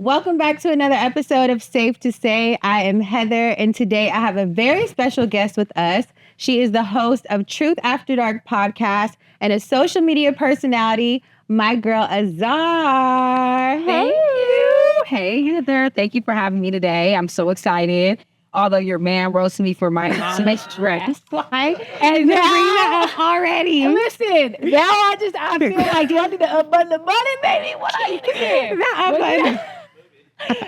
Welcome back to another episode of Safe to Say. I am Heather, and today I have a very special guest with us. She is the host of Truth After Dark podcast and a social media personality, my girl Azar. Thank you. Hey, Heather. Thank you for having me today. I'm so excited. Although your man roasted me for my honest dress. And now already. Listen, now I feel like you need to unbutton the button, baby. What are you doing?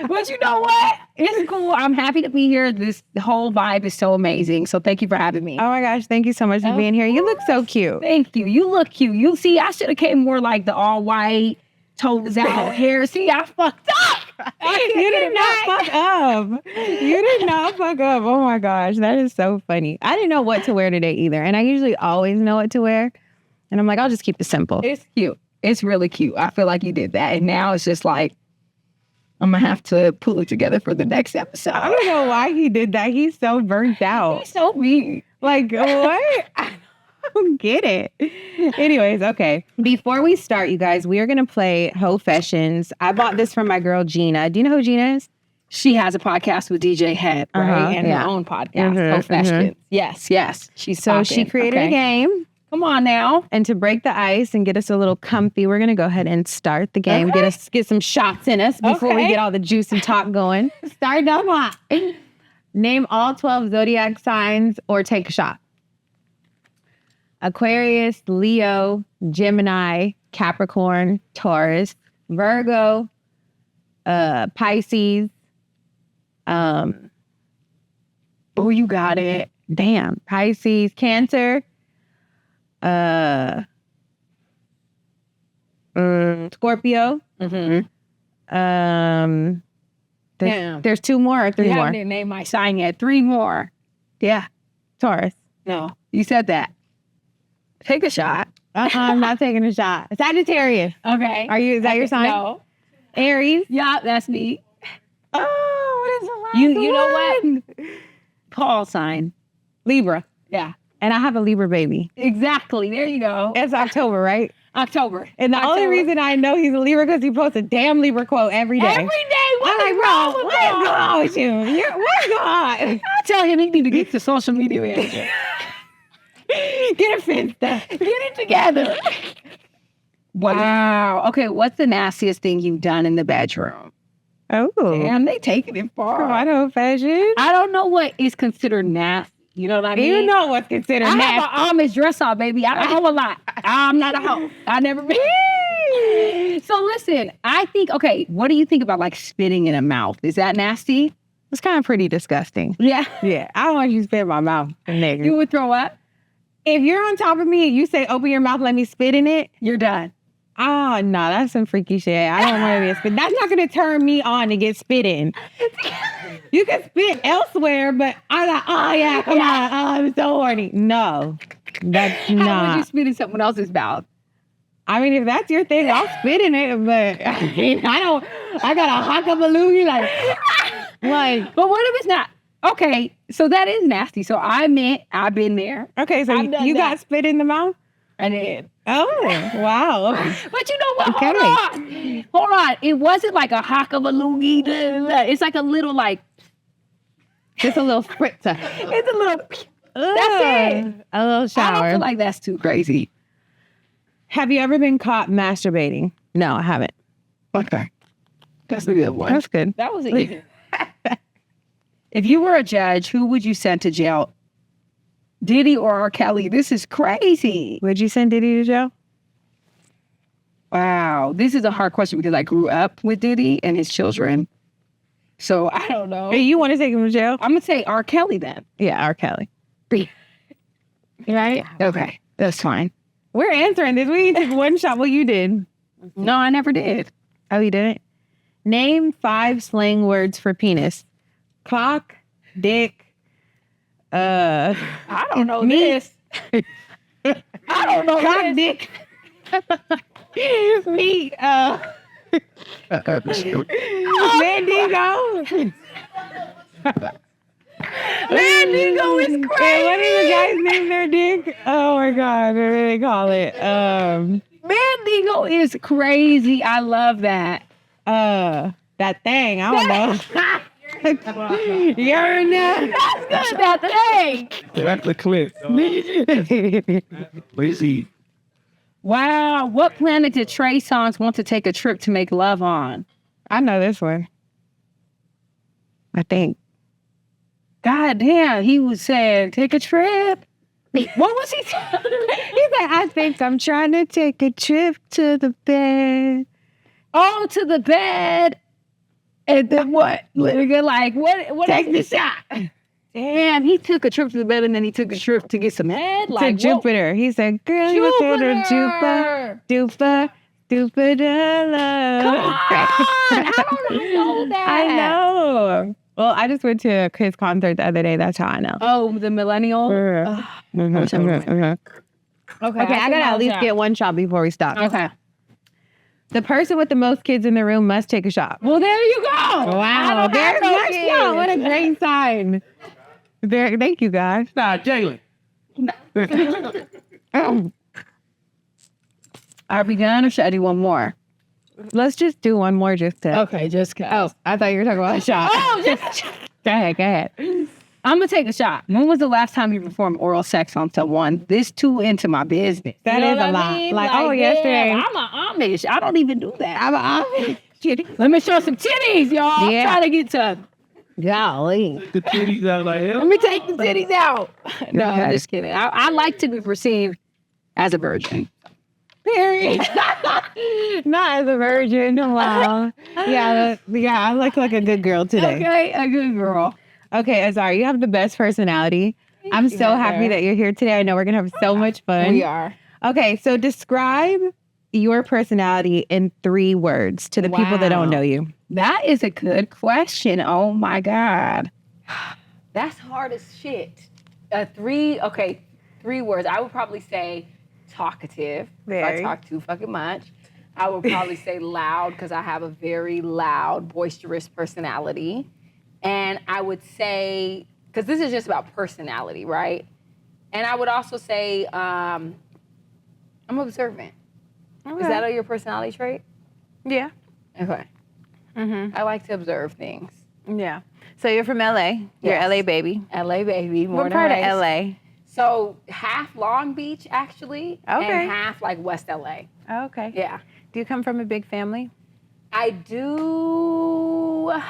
But you know what? It's cool. I'm happy to be here. This whole vibe is so amazing. So thank you for having me. Oh my gosh, thank you so much for being here. You look so cute. Thank you. You look cute. You see, I should have came more like the all white, toes out hair. See, I fucked up. You did not fuck up. You did not fuck up. Oh my gosh, that is so funny. I didn't know what to wear today either. And I usually always know what to wear. And I'm like, I'll just keep it simple. It's cute. It's really cute. I feel like you did that. And now it's just like, I'm going to have to pull it together for the next episode. I don't know why he did that. He's so burnt out. He's so mean. Like, what? I don't get it. Anyways, okay. Before we start, you guys, we are going to play Hofessions. I bought this from my girl, Gina. Do you know who Gina is? She has a podcast with DJ Head, right? And her own podcast, Hofessions. Yes. She created a game. Come on now. And to break the ice and get us a little comfy, we're going to go ahead and start the game. Get some shots in us before we get all the juicy talk going. Start them off. Name all 12 zodiac signs or take a shot. Aquarius, Leo, Gemini, Capricorn, Taurus, Virgo, Pisces. Oh, you got it. Damn. Pisces, Cancer. Scorpio. There's two more or three more. I didn't name my sign yet. Three more. Yeah. Taurus. No, you said that. Take a shot. I'm not taking a shot. Sagittarius. Okay. Is that your sign? No. Aries. Yeah, that's me. Oh, what is the last You know what? Paul sign. Libra. Yeah. And I have a Libra baby. Exactly. There you go. It's October, right? October. And the only reason I know he's a Libra because he posts a damn Libra quote every day. Every day. I'm like, bro, what is going on with you? What's going on? I tell him he need to get to social media manager. Get it fixed up. Get it together. Wow. Okay, what's the nastiest thing you've done in the bedroom? Oh. Damn, they taking it far. I don't fashion. I don't know what is considered nasty. You know what I mean? You know what's considered nasty. I have an Amish dress on, baby. I don't know a lot. I'm not a hoe. I never been. So listen, I think, okay, what do you think about like spitting in a mouth? Is that nasty? It's kind of pretty disgusting. Yeah. Yeah. I don't want you to spit in my mouth. Nigga. You would throw up? If you're on top of me and you say, open your mouth, let me spit in it. You're done. Oh, no, that's some freaky shit. I don't want to be a spit. That's not going to turn me on to get spit in. You can spit elsewhere, but I'm like, oh, yeah, come on. Oh, I'm so horny. No, that's not. How would you spit in someone else's mouth? I mean, if that's your thing, I'll spit in it, but I got a hawk of a loogie, like. But what if it's not? Okay, so that is nasty. So I meant I've been there. Okay, so you got spit in the mouth? I did. Oh, wow. But you know what? Okay. Hold on. It wasn't like a hock of a loogie. It's like a little like. Just a little spritzer. It's a little. That's it. A little shower. I don't feel like that's too crazy. Have you ever been caught masturbating? No, I haven't. Okay. That's a good one. That's good. That was easy. If you were a judge, who would you send to jail? Diddy or R. Kelly? This is crazy. Would you send Diddy to jail? Wow. This is a hard question because I grew up with Diddy and his children. So I don't know. Hey, you want to take him to jail? I'm going to say R. Kelly then. Yeah, R. Kelly. Right? Okay. That's fine. We're answering this. We took one shot. Well, you did. No, I never did. Oh, you didn't? Name 5 slang words for penis. Cock, dick, I don't know this. I don't know cock, this. dick, meat, Mandigo. Mandigo is crazy. What is the guy's name there, Dick? Oh my God, what do they call it? Mandigo is crazy. I love that. That thing. I don't know. Uranus. That's good. That thing. That's the clip. Lazy. Wow. What planet did Trey Songz want to take a trip to make love on? I know this one. I think. God damn. He was saying, take a trip. What was he saying? He's like, I think I'm trying to take a trip to the bed. Oh, to the bed. And then what? Like, what? Take the shot. Damn, he took a trip to the bed and then he took a trip to get some head. Like, to Jupiter. He said, girl, you go to Jupiter. Jupiter love. Come on. How do I know that? I know. Well, I just went to his concert the other day. That's how I know. Oh, the millennial? Okay, Okay, I gotta at least get one shot before we stop. Okay. The person with the most kids in the room must take a shot. Well, there you go. Wow, there's no shot. What a great sign. There, thank you, guys. Nah, Jalen. Are we done or should I do one more? Let's just do one more just to. Okay, just cause. Oh, I thought you were talking about a shot. Oh, just. Go ahead. I'm gonna take a shot. When was the last time you performed oral sex on someone? This too into my business. That is a lot. Like, yesterday. I'm an Amish. I don't even do that. I'm an Amish. Let me show some titties, y'all. Yeah. I'm trying to get to. Golly. The titties out like hell. Let me take the titties out. No, Okay. I'm just kidding. I like to be perceived as a virgin. Period. Not as a virgin. Wow. Yeah, I look like a good girl today. Okay, a good girl. Okay, Azar, you have the best personality. I'm you, so happy Heather. that you're here today. I know we're going to have so much fun. We are. Okay, so describe your personality in 3 words to the people that don't Wow. know you. That is a good question. Oh my God. That's hard as shit. 3 words. I would probably say talkative. 'Cause Very. I talk too fucking much. I would probably say loud because I have a very loud, boisterous personality. And I would say, because this is just about personality, right? And I would also say I'm observant. Okay. Is that your personality trait? Yeah. Okay. Mm-hmm. I like to observe things. Yeah. So you're from LA. You're Yes. LA baby. LA baby. What part of LA? So half Long Beach actually, Okay. and half like West LA. Oh, okay. Yeah. Do you come from a big family? I do. I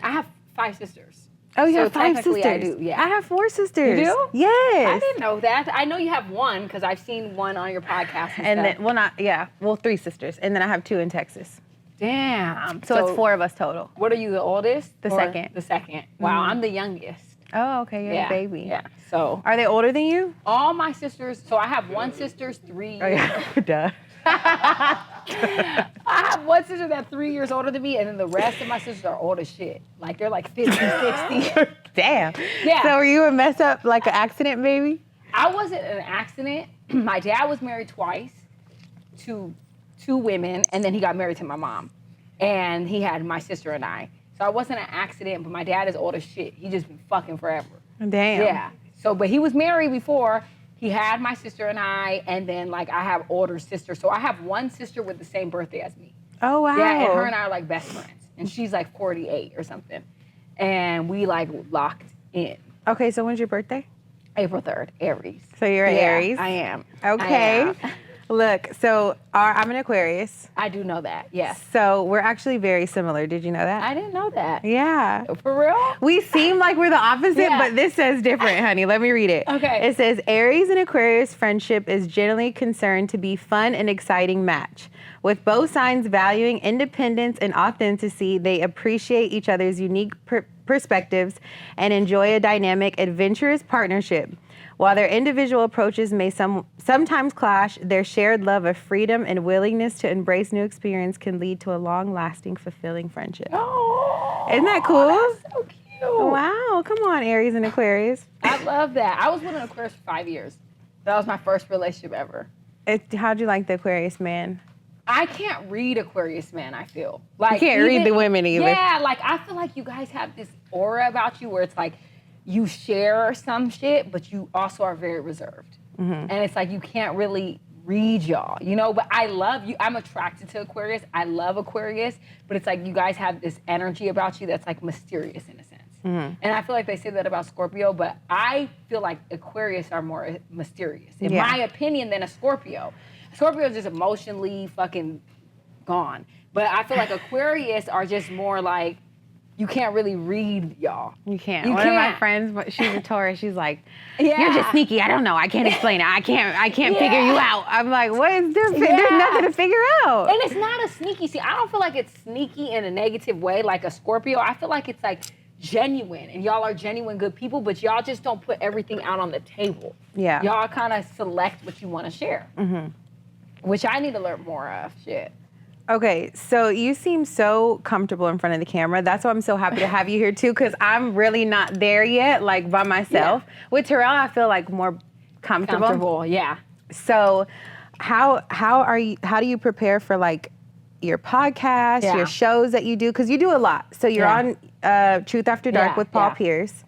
have 5 sisters. Oh, you So have 5 technically sisters. I do, yeah. I have 4 sisters. You do? Yes. I didn't know that. I know you have one because I've seen one on your podcast. And stuff. then, 3 sisters. And then I have 2 in Texas. Damn. So it's 4 of us total. What are you, the oldest? The or second. The second. Wow, I'm the youngest. Oh, okay. You're Yeah. a baby. Yeah. So Are they older than you? all my sisters. So I have one sister's 3 years. Oh, yeah. Duh. I have one sister that's 3 years older than me, and then the rest of my sisters are old as shit. Like they're like 50, 60. Damn. Yeah. So were you a mess up, like an accident baby? I wasn't an accident. My dad was married twice to 2 women, and then he got married to my mom. And he had my sister and I. So I wasn't an accident, but my dad is old as shit. He just been fucking forever. Damn. Yeah. So, but he was married before. He had my sister and I, and then like I have older sisters. So I have one sister with the same birthday as me. Oh, wow. Yeah, and her and I are like best friends. And she's like 48 or something. And we like locked in. Okay, so when's your birthday? April 3rd, Aries. So you're an Yeah, Aries? I am. Okay. I am. Look, so I'm an Aquarius. I do know that, yes. So we're actually very similar. Did you know that? I didn't know that. Yeah. For real? We seem like we're the opposite, Yeah. but this says different, honey. Let me read it. Okay. It says, Aries and Aquarius friendship is generally concerned to be fun and exciting match. With both signs valuing independence and authenticity, they appreciate each other's unique perspectives and enjoy a dynamic, adventurous partnership. While their individual approaches may sometimes clash, their shared love of freedom and willingness to embrace new experience can lead to a long-lasting, fulfilling friendship. Oh, Isn't that cool? That's so cute. Wow, come on, Aries and Aquarius. I love that. I was with an Aquarius for 5 years. That was my first relationship ever. How'd you like the Aquarius man? I can't read Aquarius man, I feel. Like You can't read the women either. Yeah, like I feel like you guys have this aura about you where it's like you share some shit, but you also are very reserved. And it's like you can't really read y'all, you know, but I love you. I'm attracted to Aquarius. I love Aquarius, but it's like you guys have this energy about you that's like mysterious in a sense. And I feel like they say that about Scorpio, but I feel like Aquarius are more mysterious, in my opinion, than a Scorpio. Scorpio is just emotionally fucking gone. But I feel like Aquarius are just more like, you can't really read y'all. You can't. One of my friends, she's a Taurus. She's like, you're just sneaky. I don't know. I can't explain it. I can't figure you out. I'm like, what is there? There's nothing to figure out. And it's not a sneaky. See, I don't feel like it's sneaky in a negative way, like a Scorpio. I feel like it's like genuine, and y'all are genuine good people, but y'all just don't put everything out on the table. Yeah. Y'all kind of select what you want to share, which I need to learn more of. Shit. Okay, so you seem so comfortable in front of the camera. That's why I'm so happy to have you here too, because I'm really not there yet, like by myself. Yeah. With t-rell, I feel like more comfortable. Yeah. So how do you prepare for like your podcast, your shows that you do? Because you do a lot. So you're on Truth After Dark with Paul Pierce.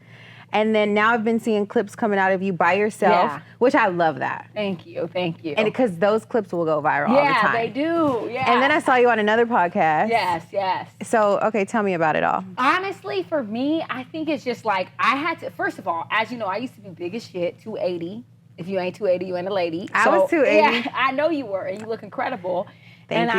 And then now I've been seeing clips coming out of you by yourself, which I love that. Thank you. And because those clips will go viral all the time. Yeah, they do. Yeah. And then I saw you on another podcast. Yes. So, okay, tell me about it all. Honestly, for me, I think it's just like, I had to, first of all, as you know, I used to be big as shit, 280. If you ain't 280, you ain't a lady. I was 280. Yeah, I know you were, and you look incredible. Thank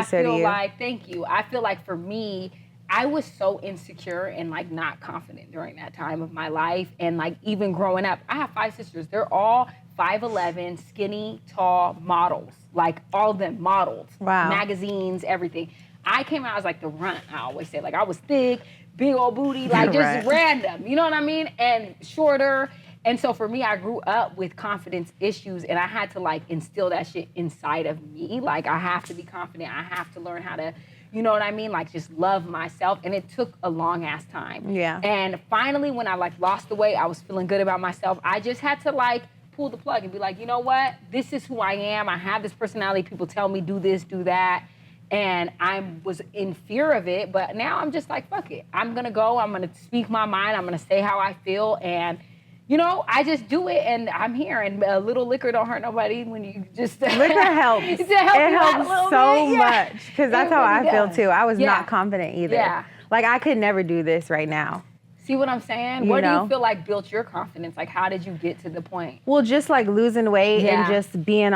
you. I feel like for me, I was so insecure and like not confident during that time of my life. And like even growing up, I have 5 sisters. They're all 5'11", skinny, tall models. Like all of them models. Wow. Magazines, everything. I came out as like the runt, I always say. Like I was thick, big old booty, like just random. You know what I mean? And shorter. And so for me, I grew up with confidence issues, and I had to like instill that shit inside of me. Like I have to be confident. I have to learn how to, you know what I mean? Like just love myself. And it took a long ass time. Yeah. And finally, when I like lost the weight, I was feeling good about myself. I just had to like pull the plug and be like, you know what? This is who I am. I have this personality. People tell me do this, do that. And I was in fear of it, but now I'm just like, fuck it. I'm gonna go, I'm gonna speak my mind, I'm gonna say how I feel, and you know, I just do it, and I'm here, and a little liquor don't hurt nobody when you just... Liquor helps. It helps so much, because that's how I feel too. I was not confident either. Yeah. Like I could never do this right now. See what I'm saying? What do you feel like built your confidence? Like how did you get to the point? Well, just like losing weight and just being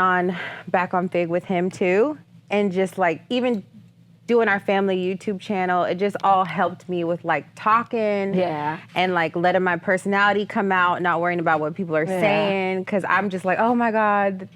back on Fig with him too. And just like even doing our family YouTube channel, it just all helped me with like talking and like letting my personality come out, not worrying about what people are saying. Cause I'm just like, oh my God,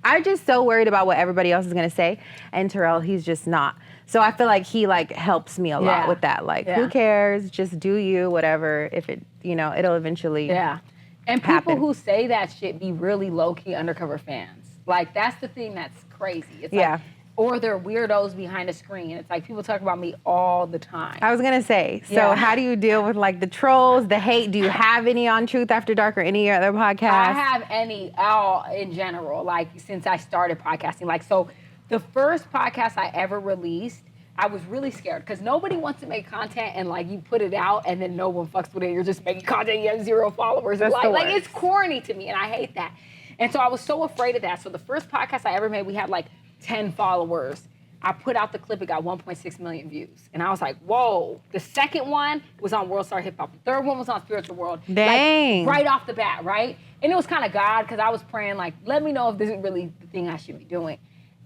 I'm just so worried about what everybody else is gonna say. And t-rell, he's just not. So I feel like he like helps me a lot with that. Like who cares? Just do you, whatever. If it, you know, it'll eventually And people who say that shit be really low-key undercover fans. Like that's the thing that's crazy. It's like, or they're weirdos behind a screen. It's like people talk about me all the time. I was gonna say, so how do you deal with like the trolls, the hate? Do you have any on Truth After Dark or any other podcasts? I have any all in general, like since I started podcasting. Like so the first podcast I ever released, I was really scared because nobody wants to make content and like you put it out and then no one fucks with it. You're just making content, you have 0 followers. That's like it's corny to me and I hate that. And so I was so afraid of that. So the first podcast I ever made, we had like 10 followers. I put out the clip, it got 1.6 million views. And I was like, whoa. The second one was on World Star Hip Hop. The third one was on Spiritual World. Dang. Like, right off the bat, right? And it was kind of God, because I was praying, like, let me know if this is really the thing I should be doing.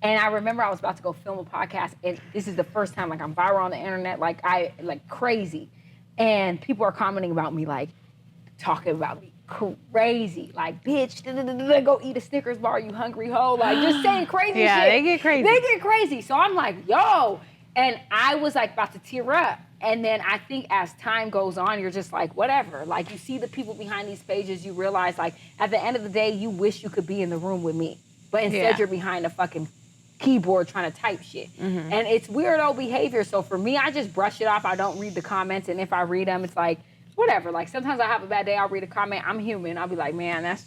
And I remember I was about to go film a podcast, and this is the first time, like, I'm viral on the internet, like crazy. And people are commenting about me, like, talking about me crazy, like, bitch, go eat a Snickers bar, you hungry hoe, like, just saying crazy shit. Yeah, they get crazy. They get crazy. So I'm like, yo. And I was, like, about to tear up. And then I think as time goes on, you're just like, whatever. Like, you see the people behind these pages, you realize, like, at the end of the day, you wish you could be in the room with me. But instead, you're behind a fucking keyboard trying to type shit. And it's weirdo behavior. So for me, I just brush it off. I don't read the comments. And if I read them, it's like, whatever. Like, sometimes I have a bad day, I'll read a comment. I'm human. I'll be like, man, that's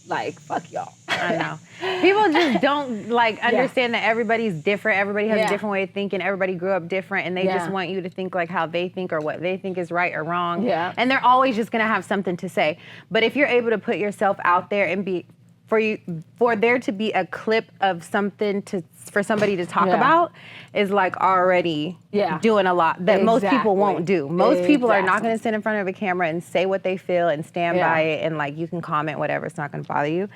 like, fuck y'all. I know. People just don't like understand that everybody's different. Everybody has a different way of thinking. Everybody grew up different, and they just want you to think like how they think or what they think is right or wrong. And they're always just gonna have something to say. But if you're able to put yourself out there and be for there to be a clip of something for somebody to talk about is like already doing a lot that most people won't do. Most people are not going to sit in front of a camera and say what they feel and stand by it, and like you can comment whatever, it's not going to bother you.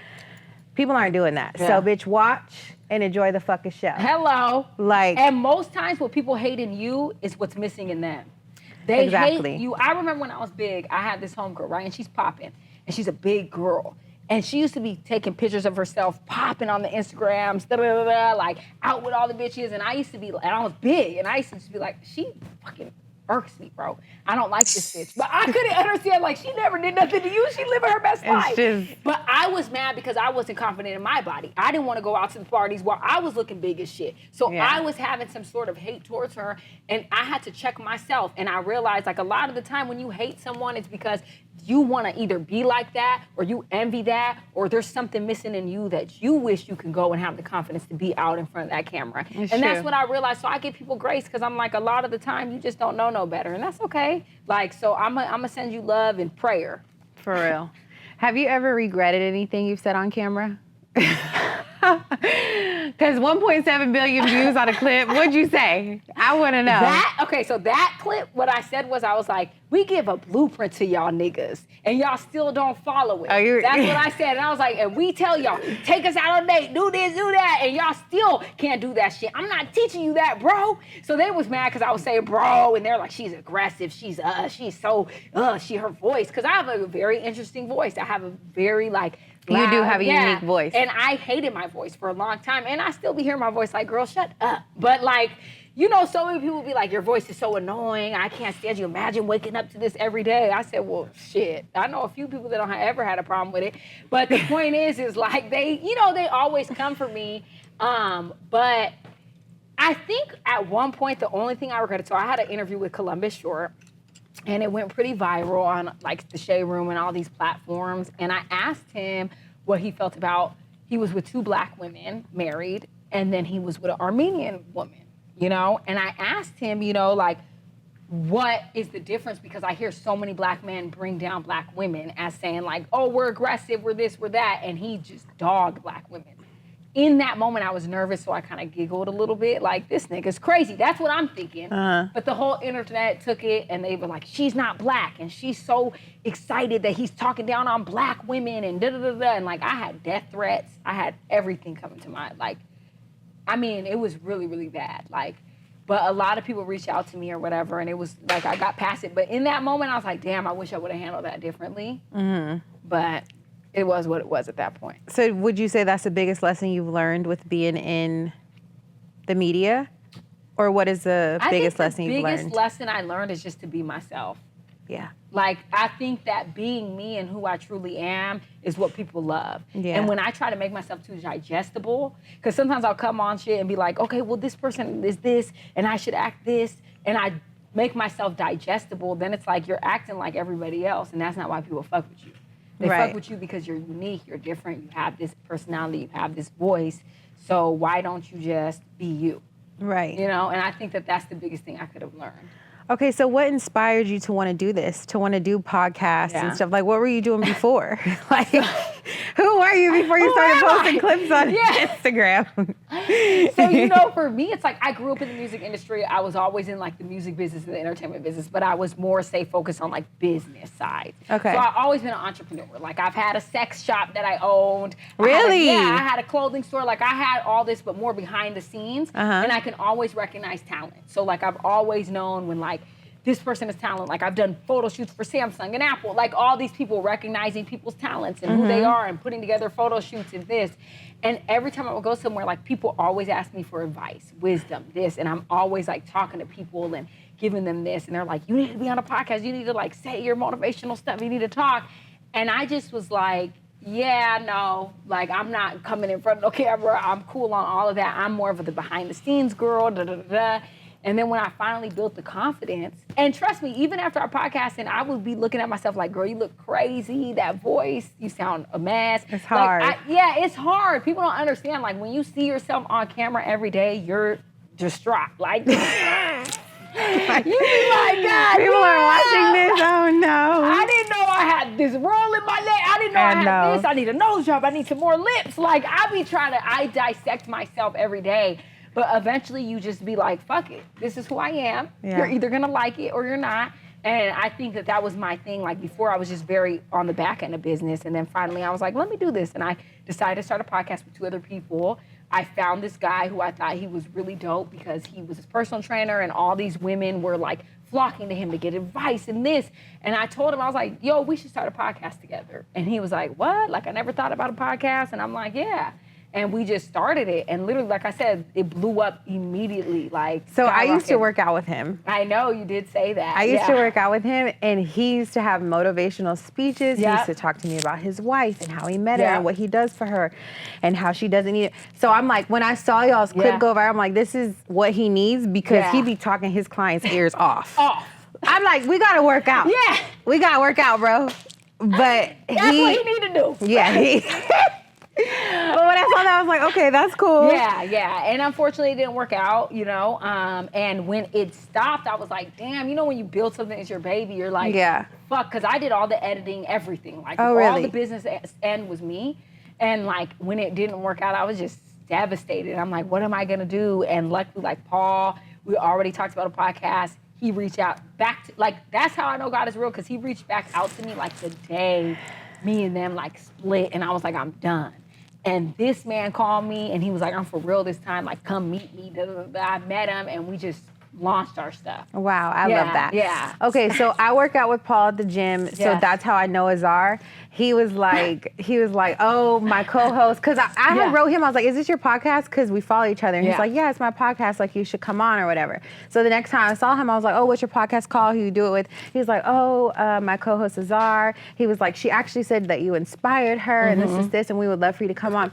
People aren't doing that. So bitch, watch and enjoy the fucking show. Hello. Like, and most times what people hate in you is what's missing in them. They hate you. I remember when I was big, I had this homegirl, right? And she's popping, and she's a big girl. And she used to be taking pictures of herself, popping on the Instagrams, like out with all the bitches. And I used to be, and I was big, and I used to just be like, she fucking irks me, bro. I don't like this bitch. But I couldn't understand, like, she never did nothing to you. She living her best life. But I was mad because I wasn't confident in my body. I didn't want to go out to the parties while I was looking big as shit. So I was having some sort of hate towards her, and I had to check myself. And I realized, like, a lot of the time when you hate someone, it's because you want to either be like that, or you envy that, or there's something missing in you that you wish you could go and have the confidence to be out in front of that camera. That's what I realized. So I give people grace because I'm like, a lot of the time you just don't know no better, and that's okay. Like, so I'm gonna send you love and prayer. For real. Have you ever regretted anything you've said on camera? Because 1.7 billion views on a clip, what'd you say? I want to know. So that clip, what I said was, I was like, we give a blueprint to y'all niggas, and y'all still don't follow it. That's what I said, and I was like, and we tell y'all, take us out on a date, do this, do that, and y'all still can't do that shit. I'm not teaching you that, bro. So they was mad because I was saying bro, and they're like, she's aggressive, she's so, her voice, because I have a very interesting voice. I have a very, like, loud, you do have a unique voice. And I hated my voice for a long time, and I still be hearing my voice like, girl, shut up. But like, you know, so many people be like, your voice is so annoying, I can't stand you. Imagine waking up to this every day. I said, well, shit. I know a few people that don't ever had a problem with it. But the point is like, they always come for me. But I think at one point, the only thing I regretted, so I had an interview with Columbus Short, and it went pretty viral on like the Shade Room and all these platforms. And I asked him what he felt about, he was with 2 black women, married, and then he was with an Armenian woman, you know? And I asked him, you know, like, what is the difference? Because I hear so many black men bring down black women as saying like, oh, we're aggressive, we're this, we're that. And he just dogged black women. In that moment, I was nervous, so I kind of giggled a little bit, like, this nigga's crazy. That's what I'm thinking. But the whole internet took it, and they were like, she's not black, and she's so excited that he's talking down on black women, and da-da-da-da. And, like, I had death threats. I had everything coming to mind. Like, I mean, it was really, really bad. Like, but a lot of people reached out to me or whatever, and it was like, I got past it. But in that moment, I was like, damn, I wish I would have handled that differently. But it was what it was at that point. So would you say that's the biggest lesson you've learned with being in the media? Or what is the biggest lesson you've learned? The biggest lesson I learned is just to be myself. Yeah. Like, I think that being me and who I truly am is what people love. Yeah. And when I try to make myself too digestible, because sometimes I'll come on shit and be like, okay, well, this person is this, and I should act this, and I make myself digestible, then it's like you're acting like everybody else, and that's not why people fuck with you. They fuck with you because you're unique, you're different, you have this personality, you have this voice, so why don't you just be you? Right. You know, and I think that that's the biggest thing I could have learned. Okay, so what inspired you to want to do this, to want to do podcasts and stuff? Like, what were you doing before? Like, who were you before you started posting clips on Instagram? So, you know, for me, it's like I grew up in the music industry. I was always in, like, the music business and the entertainment business, but I was more, focused on, like, business side. Okay. So I've always been an entrepreneur. Like, I've had a sex shop that I owned. Really? I had a clothing store. Like, I had all this, but more behind the scenes. And I can always recognize talent. So, like, I've always known when, like, this person is talent. Like, I've done photo shoots for Samsung and Apple. Like, all these people recognizing people's talents and who they are and putting together photo shoots and this. And every time I would go somewhere, like, people always ask me for advice, wisdom, this. And I'm always, like, talking to people and giving them this. And they're like, you need to be on a podcast. You need to, like, say your motivational stuff. You need to talk. And I just was like, yeah, no. Like, I'm not coming in front of no camera. I'm cool on all of that. I'm more of the behind-the-scenes girl, da-da-da-da. And then when I finally built the confidence, and trust me, even after our podcasting, I would be looking at myself like, girl, you look crazy, that voice, you sound a mess. It's hard. Like, it's hard. People don't understand, like, when you see yourself on camera every day, you're distraught. Like, you be like, God, people are watching this, oh no. I didn't know I had this roll in my leg. I didn't didn't know I had this. I need a nose job. I need some more lips. Like, I dissect myself every day. But eventually you just be like, fuck it. This is who I am. Yeah. You're either going to like it or you're not. And I think that was my thing. Like, before I was just very on the back end of business. And then finally I was like, let me do this. And I decided to start a podcast with 2 other people. I found this guy who I thought he was really dope because he was his personal trainer and all these women were like flocking to him to get advice and this. And I told him, I was like, yo, we should start a podcast together. And he was like, what? Like, I never thought about a podcast. And I'm like, yeah. And we just started it. And literally, like I said, it blew up immediately. Like, so I used to work out with him. I know, you did say that. I used to work out with him, and he used to have motivational speeches. He used to talk to me about his wife and how he met her and what he does for her and how she doesn't need it. So I'm like, when I saw y'all's clip go viral, I'm like, this is what he needs because he be talking his clients' ears off. I'm like, we got to work out. Yeah. We got to work out, bro. But that's what he need to do. Yeah. But when I saw that, I was like, okay, that's cool. Yeah. And unfortunately, it didn't work out, you know. And when it stopped, I was like, damn, you know, when you build something as your baby, you're like, fuck, because I did all the editing, everything. Like, all the business end was me. And, like, when it didn't work out, I was just devastated. I'm like, what am I going to do? And luckily, like, Paul, we already talked about a podcast. He reached out back to, like, that's how I know God is real, because he reached back out to me, like, the day me and them, like, split. And I was like, I'm done. And this man called me, and he was like, I'm for real this time. Like, come meet me. I met him, and we just launched our stuff. Wow, I love that. Yeah. Okay, so I work out with Paul at the gym, so that's how I know Azar. He was like, oh, my co-host, because I had wrote him, I was like, is this your podcast? Because we follow each other. And he's like, yeah, it's my podcast, like, you should come on or whatever. So the next time I saw him, I was like, oh, what's your podcast called? Who you do it with? He was like, oh, my co-host Azar. He was like, she actually said that you inspired her, and this is this, and we would love for you to come on.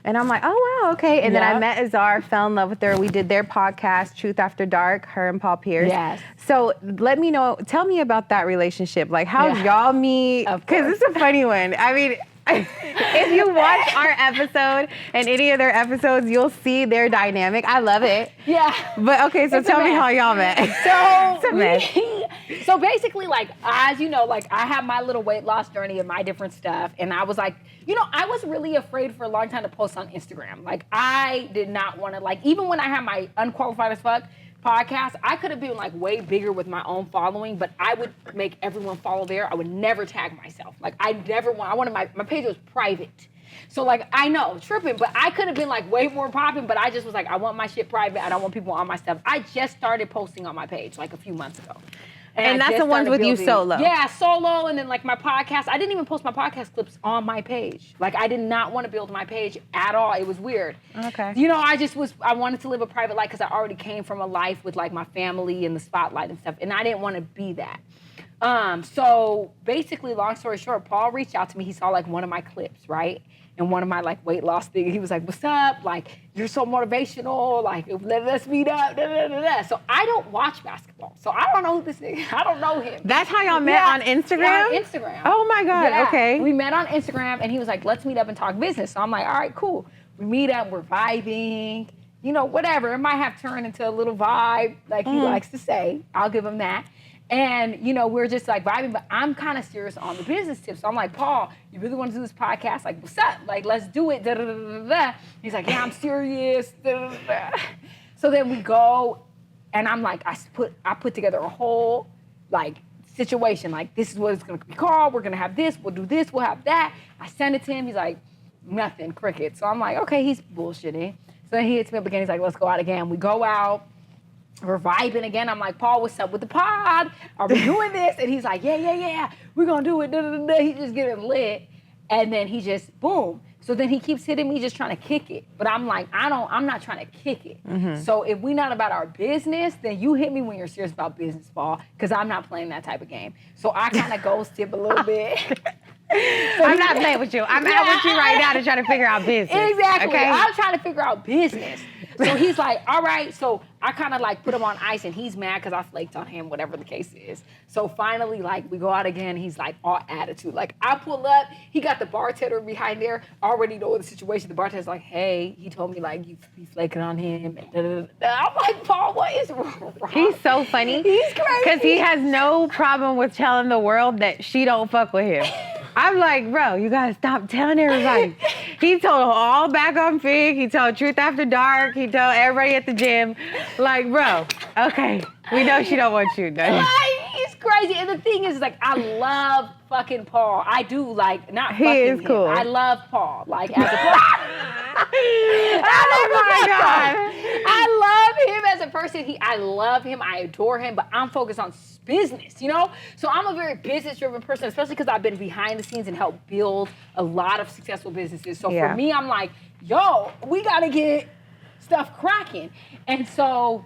And I'm like, oh, wow, okay. And then I met Azar, fell in love with her. We did their podcast, Truth After Dark, her and Paul Pierce. Yes. So let me know, tell me about that relationship. Like, how'd y'all meet? Because it's a funny one. I mean, if you watch our episode and any of their episodes, you'll see their dynamic. I love it. Yeah. But okay, so tell me how y'all met. So basically, like, as you know, like, I have my little weight loss journey and my different stuff. And I was like, you know, I was really afraid for a long time to post on Instagram. Like, I did not want to, like, even when I had my Unqualified as Fuck podcast, I could have been, like, way bigger with my own following, but I would make everyone follow there. I would never tag myself. Like, I wanted my page was private. So, like, I know, tripping, but I could have been, like, way more popping, but I just was like, I want my shit private. I don't want people on my stuff. I just started posting on my page, like, a few months ago. And that's the ones with you solo. Yeah, solo, and then, like, my podcast. I didn't even post my podcast clips on my page. Like, I did not want to build my page at all. It was weird. Okay. You know, I wanted to live a private life because I already came from a life with, like, my family and the spotlight and stuff, and I didn't want to be that. So basically, long story short, Paul reached out to me. He saw, like, one of my clips, right? And one of my, like, weight loss things. He was like, what's up? Like, you're so motivational. Like, let's meet up. Da, da, da, da. So I don't watch basketball. So I don't know who this nigga, I don't know him. That's how y'all met on Instagram? Yeah, on Instagram. Oh my God, okay. We met on Instagram, and he was like, let's meet up and talk business. So I'm like, all right, cool. We meet up, we're vibing, you know, whatever. It might have turned into a little vibe, like he likes to say. I'll give him that. And, you know, we're just, like, vibing, but I'm kind of serious on the business tips. So I'm like, Paul, you really want to do this podcast? Like, what's up? Like, let's do it. Da, da, da, da, da. He's like, yeah, I'm serious. Da, da, da. So then we go, and I'm like, I put together a whole, like, situation. Like, this is what it's going to be called. We're going to have this. We'll do this. We'll have that. I send it to him. He's like, nothing, cricket. So I'm like, okay, he's bullshitting. So then he hits me up again. He's like, let's go out again. We go out. We're vibing again. I'm like, Paul, what's up with the pod? Are we doing this? And he's like, yeah. We're going to do it. Da, da, da, da. He's just getting lit. And then he just, boom. So then he keeps hitting me just trying to kick it. But I'm like, I'm not trying to kick it. Mm-hmm. So if we're not about our business, then you hit me when you're serious about business, Paul, because I'm not playing that type of game. So I kind of ghost him a little bit. So I'm not playing with you. I'm out with you right now to try to figure out business. Exactly. Okay? I'm trying to figure out business. So he's like, all right. So I kind of like put him on ice, and he's mad because I flaked on him, whatever the case is. So finally, like, we go out again. He's like all attitude. Like, I pull up. He got the bartender behind there. Already know the situation. The bartender's like, hey, he told me, like, you be flaking on him. I'm like, Paul, what is wrong? He's so funny. He's crazy. Because he has no problem with telling the world that she don't fuck with him. I'm like, bro, you gotta stop telling everybody. He told all back on Fig. He told Truth After Dark. He told everybody at the gym. Like, bro, okay, we know she don't want you. Like, he's crazy. And the thing is, like, I love fucking Paul. I do, like, not He fucking is cool. him. I love Paul. Like, as a person. Oh my God. I love him as a person. I love him. I adore him. But I'm focused on business, you know? So I'm a very business-driven person, especially because I've been behind the scenes and helped build a lot of successful businesses. So for me, I'm like, yo, we got to get stuff cracking. And so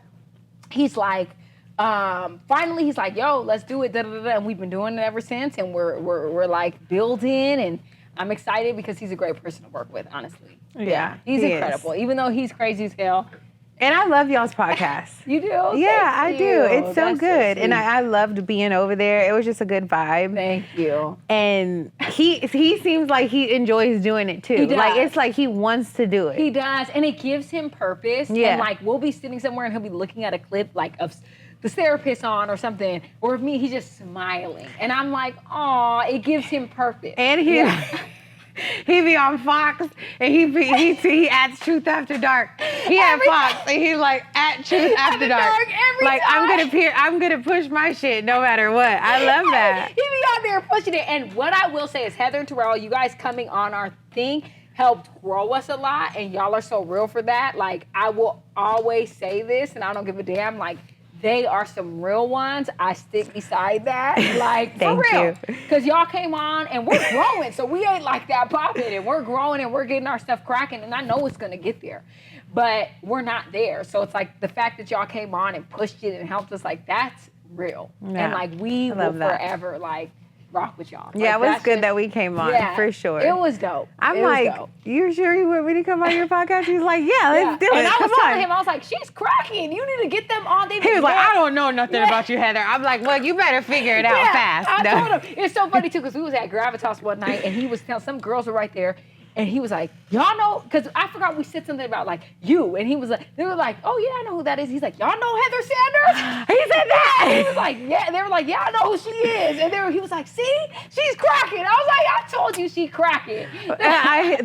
he's like, finally, he's like, yo, let's do it. Da, da, da, da. And we've been doing it ever since. And we're like building. And I'm excited because he's a great person to work with, honestly. Yeah, he's he incredible. is. Even though he's crazy as hell. And I love y'all's podcast. You do? Yeah, I do. It's so That's good. So And I loved being over there. It was just a good vibe. Thank you. And he seems like he enjoys doing it too. He does. Like, it's like he wants to do it. He does. And it gives him purpose. Yeah. And like, we'll be sitting somewhere and he'll be looking at a clip like of the therapist on or something. Or of me, he's just smiling. And I'm like, aw, it gives him purpose. And he be on Fox and he adds Truth After Dark. He had Fox and he's like at Truth After Dark. Every Like time. I'm gonna push my shit no matter what. I love that. He be out there pushing it. And what I will say is Heather and T-rell, you guys coming on our thing helped grow us a lot. And y'all are so real for that. Like, I will always say this and I don't give a damn. Like, they are some real ones. I stick beside that. Like, for real. Because y'all came on and we're growing. So we ain't like that popping. And we're growing and we're getting our stuff cracking. And I know it's going to get there. But we're not there. So it's like the fact that y'all came on and pushed it and helped us, like, that's real. Yeah. And, like, we will forever, like, rock with y'all. Yeah, like, it was good that we came on, for sure. It was dope. I'm like, you sure you want me to come on your podcast? He's like, yeah, let's do it. And I was Come telling on. him, I was like, she's cracking. You need to get them on. He was like, I don't know nothing about you, Heather. I'm like, well, you better figure it out fast. I told him. It's so funny, too, because we was at Gravitas one night, and he was telling, some girls were right there, and he was like, y'all know, because I forgot we said something about, like, you, and he was like, they were like, oh, yeah, I know who that is. He's like, y'all know Heather Sanders? He said that. He was like, yeah. They were like, yeah, I know who she is. And he was like, see? She's cracking. I was like, I told you she cracking.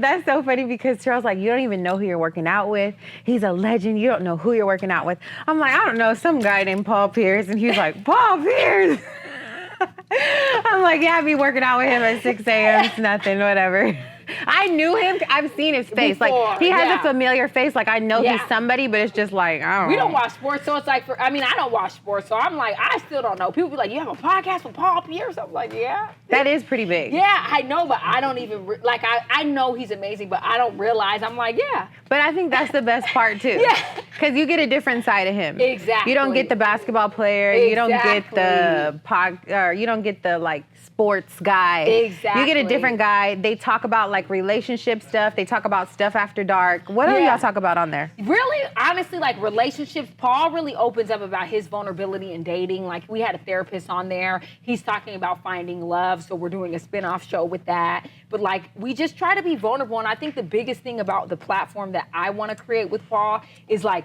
That's so funny because T-rell's like, you don't even know who you're working out with. He's a legend. You don't know who you're working out with. I'm like, I don't know, some guy named Paul Pierce. And he was like, Paul Pierce? I'm like, yeah, I be working out with him at 6 a.m. It's nothing, whatever. I knew him. I've seen his face. Before, like, he has a familiar face. Like, I know he's somebody, but it's just like, I don't know. We don't watch sports, so it's like, I don't watch sports, so I'm like, I still don't know. People be like, you have a podcast with Paul Pierce? I'm like, yeah. That is pretty big. Yeah, I know, but I don't even, I know he's amazing, but I don't realize. I'm like, yeah. But I think that's the best part, too. Yeah. Because you get a different side of him. Exactly. You don't get the basketball player. Exactly. You don't get the you don't get the, like, sports guy. Exactly. You get a different guy. They talk about, like, relationship stuff. They talk about stuff after dark. What do y'all talk about on there? Really, honestly, like, relationships. Paul really opens up about his vulnerability in dating. Like, we had a therapist on there. He's talking about finding love, so we're doing a spin-off show with that. But, like, we just try to be vulnerable. And I think the biggest thing about the platform that I want to create with Paul is, like,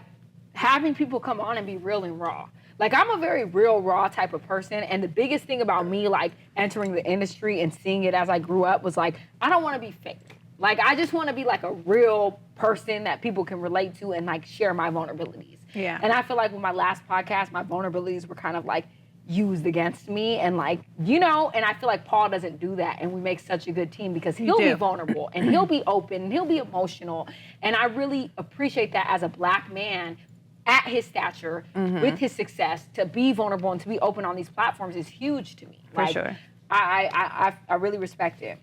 having people come on and be real and raw. Like, I'm a very real, raw type of person. And the biggest thing about me, like, entering the industry and seeing it as I grew up was, like, I don't want to be fake. Like, I just want to be, like, a real person that people can relate to and, like, share my vulnerabilities. Yeah. And I feel like with my last podcast, my vulnerabilities were kind of, like, used against me and, like, you know, and I feel like Paul doesn't do that. And we make such a good team because he'll be vulnerable and he'll be open and he'll be emotional. And I really appreciate that as a Black man at his stature, with his success, to be vulnerable and to be open on these platforms is huge to me. For sure. I really respect it.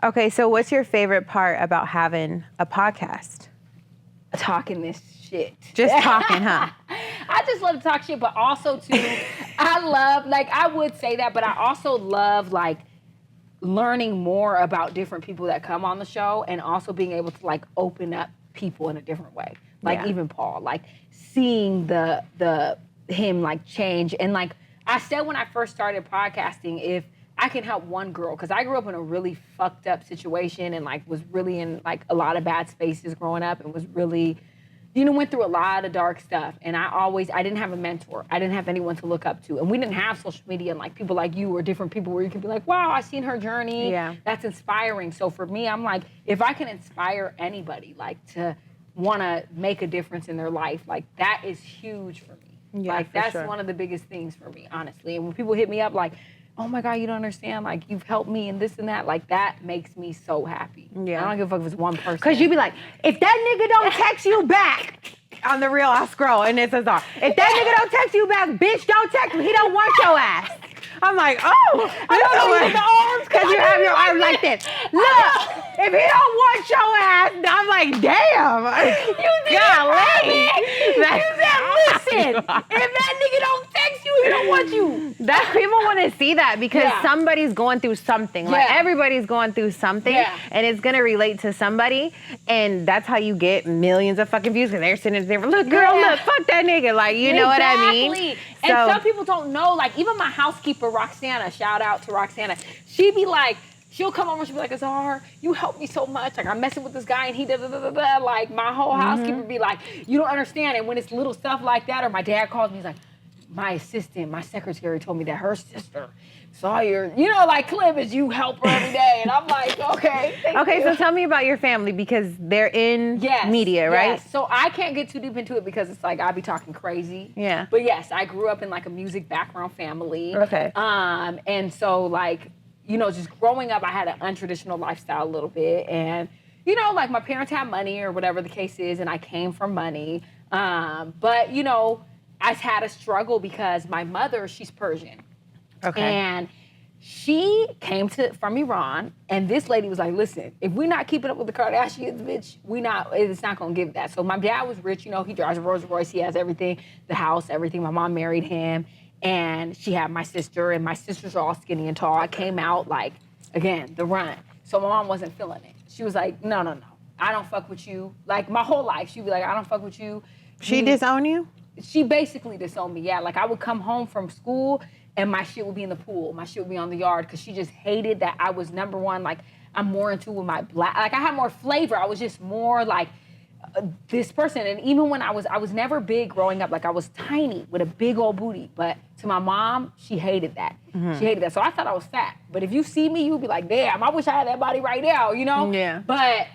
Okay, so what's your favorite part about having a podcast? Talking this shit. Just talking, huh? I just love to talk shit, but also too, I love, like, I would say that, but I also love, like, learning more about different people that come on the show and also being able to, like, open up people in a different way. Like, even Paul, like, seeing him, like, change. And, like, I said when I first started podcasting, if I can help one girl, because I grew up in a really fucked up situation and, like, was really in, like, a lot of bad spaces growing up and was really, went through a lot of dark stuff, and I didn't have a mentor. I didn't have anyone to look up to, and we didn't have social media and like people like you or different people where you could be like, wow, I've seen her journey. Yeah. That's inspiring. So for me, I'm like, if I can inspire anybody like to want to make a difference in their life, like that is huge for me. Yeah, like that's one of the biggest things for me, honestly. And when people hit me up like, oh my God, you don't understand, like you've helped me and this and that, like that makes me so happy. Yeah. I don't give a fuck if it's one person. Cause you be like, if that nigga don't text you back, on the real, I scroll and it's Azar. If that nigga don't text you back, bitch, don't text him. He don't want your ass. I'm like, oh, I don't know the arms because you have your arms like this. Look, if he don't want your ass, I'm like, damn. You said, listen, if that nigga don't text you, he don't want you. That people want to see that because somebody's going through something. Like everybody's going through something, and it's gonna relate to somebody, and that's how you get millions of fucking views. Because they're sitting there, look, girl, look, fuck that nigga. Like, you know what I mean? And some people don't know. Like, even my housekeeper, Roxana, shout out to Roxana. She'd be like, she'll come over and she'll be like, Azar, you helped me so much. Like, I'm messing with this guy and he da-da-da-da-da. Like, my whole housekeeper be like, you don't understand. And when it's little stuff like that, or my dad calls me, he's like, my assistant, my secretary told me that her sister saw your, like, clip as you help her every day. And I'm like, okay. Okay, so tell me about your family because they're in media, right? Yes. So I can't get too deep into it because it's like I'll be talking crazy. Yeah. But yes, I grew up in like a music background family. Okay. And so like, just growing up, I had an untraditional lifestyle a little bit. And, like my parents had money or whatever the case is, and I came from money. But, I had a struggle because my mother, she's Persian. Okay. And she came from Iran, and this lady was like, listen, if we're not keeping up with the Kardashians, bitch, it's not gonna give that. So my dad was rich, he drives a Rolls Royce, he has everything, the house, everything. My mom married him, and she had my sister, and my sisters are all skinny and tall. I came out like, again, the runt. So my mom wasn't feeling it. She was like, no, I don't fuck with you. Like my whole life, she'd be like, I don't fuck with you. She disown you? She basically disowned me, yeah. Like I would come home from school and my shit would be in the pool. My shit would be on the yard because she just hated that I was number one. Like I'm more into with my black, like I had more flavor. I was just more like this person. And even when I was never big growing up. Like I was tiny with a big old booty. But to my mom, she hated that. Mm-hmm. She hated that. So I thought I was fat. But if you see me, you'd be like, damn, I wish I had that body right now, Yeah. But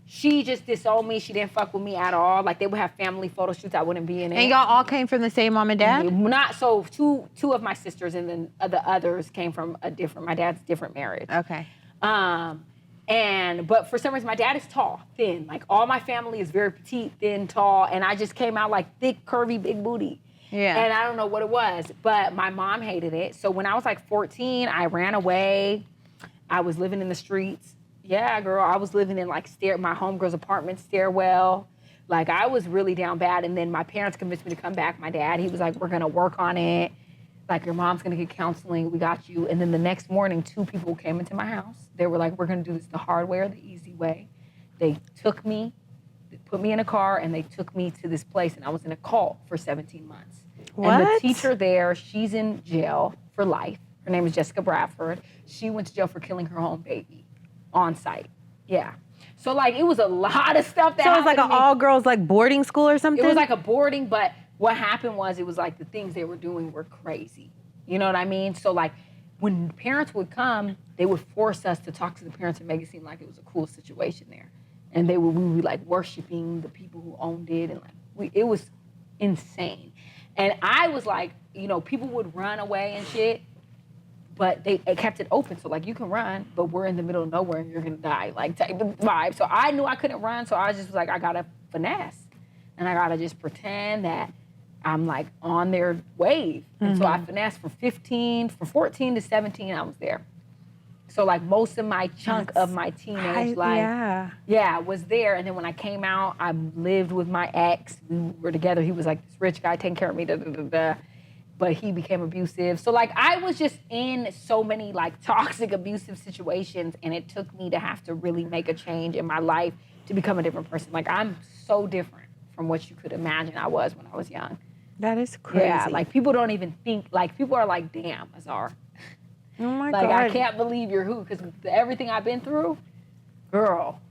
she just disowned me. She didn't fuck with me at all. Like they would have family photo shoots. I wouldn't be in it. And y'all all came from the same mom and dad? Not so. Two of my sisters, and then the others came from my dad's different marriage. Okay. But for some reason, my dad is tall, thin. Like all my family is very petite, thin, tall, and I just came out like thick, curvy, big booty. Yeah. And I don't know what it was, but my mom hated it. So when I was like 14, I ran away. I was living in the streets. Yeah, girl, I was living in like my homegirl's apartment stairwell. Like I was really down bad. And then my parents convinced me to come back. My dad, he was like, we're gonna work on it. Like your mom's gonna get counseling, we got you. And then the next morning, 2 people came into my house. They were like, we're gonna do this the hard way or the easy way. They took me, they put me in a car and they took me to this place and I was in a cult for 17 months. What? And the teacher there, she's in jail for life. Her name is Jessica Bradford. She went to jail for killing her own baby. On site, yeah. So like it was a lot of stuff that. So it was like an all girls like boarding school or something. It was like a boarding, but what happened was it was like the things they were doing were crazy. You know what I mean? So like when parents would come, they would force us to talk to the parents and make it seem like it was a cool situation there, and we would be like worshiping the people who owned it, and like it was insane. And I was like, people would run away and shit. But they kept it open, so like you can run, but we're in the middle of nowhere and you're gonna die, like type of vibe. So I knew I couldn't run, so I just was like, I gotta finesse, and I gotta just pretend that I'm like on their wave. And so I finessed from 14 to 17, I was there. So like most of my chunk of my teenage life, was there. And then when I came out, I lived with my ex. We were together. He was like this rich guy taking care of me. But he became abusive. So like I was just in so many like toxic abusive situations, and it took me to have to really make a change in my life to become a different person. Like I'm so different from what you could imagine I was when I was young. That is crazy. Yeah, like people don't even think, like people are like, damn, Azar. Oh my God. Like I can't believe you're who, because everything I've been through, girl,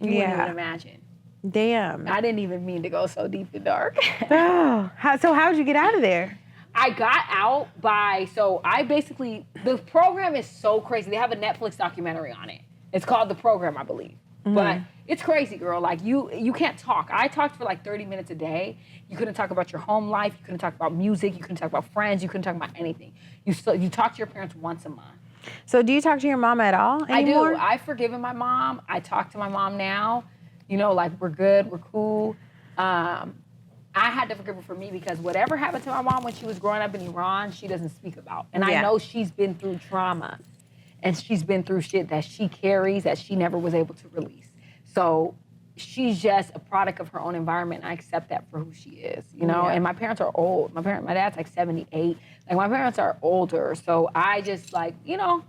you wouldn't even imagine. Damn. I didn't even mean to go so deep and dark. Oh, how'd you get out of there? I got out the program is so crazy. They have a Netflix documentary on it. It's called The Program, I believe. Mm-hmm. But it's crazy, girl. Like, you can't talk. I talked for like 30 minutes a day. You couldn't talk about your home life. You couldn't talk about music. You couldn't talk about friends. You couldn't talk about anything. You talk to your parents once a month. So do you talk to your mom at all anymore? I do. I've forgiven my mom. I talk to my mom now. You know, like, we're good. We're cool. I had to forgive her for me because whatever happened to my mom when she was growing up in Iran, she doesn't speak about. And I know she's been through trauma. And she's been through shit that she carries that she never was able to release. So she's just a product of her own environment. I accept that for who she is, you know? And my parents are old. My dad's like 78. Like, my parents are older. So I just, like, you know,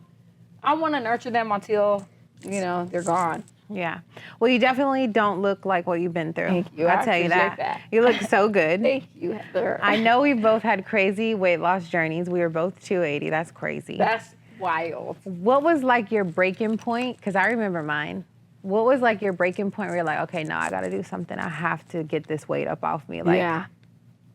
I want to nurture them until, you know, they're gone. Yeah. Well, you definitely don't look like what you've been through. Thank you. I'll tell you that. You look so good. Thank you, Heather. I know we both had crazy weight loss journeys. We were both 280. That's crazy. That's wild. What was like your breaking point? Because I remember mine. What was like your breaking point where you're like, okay, no, I got to do something. I have to get this weight up off me. Like, yeah.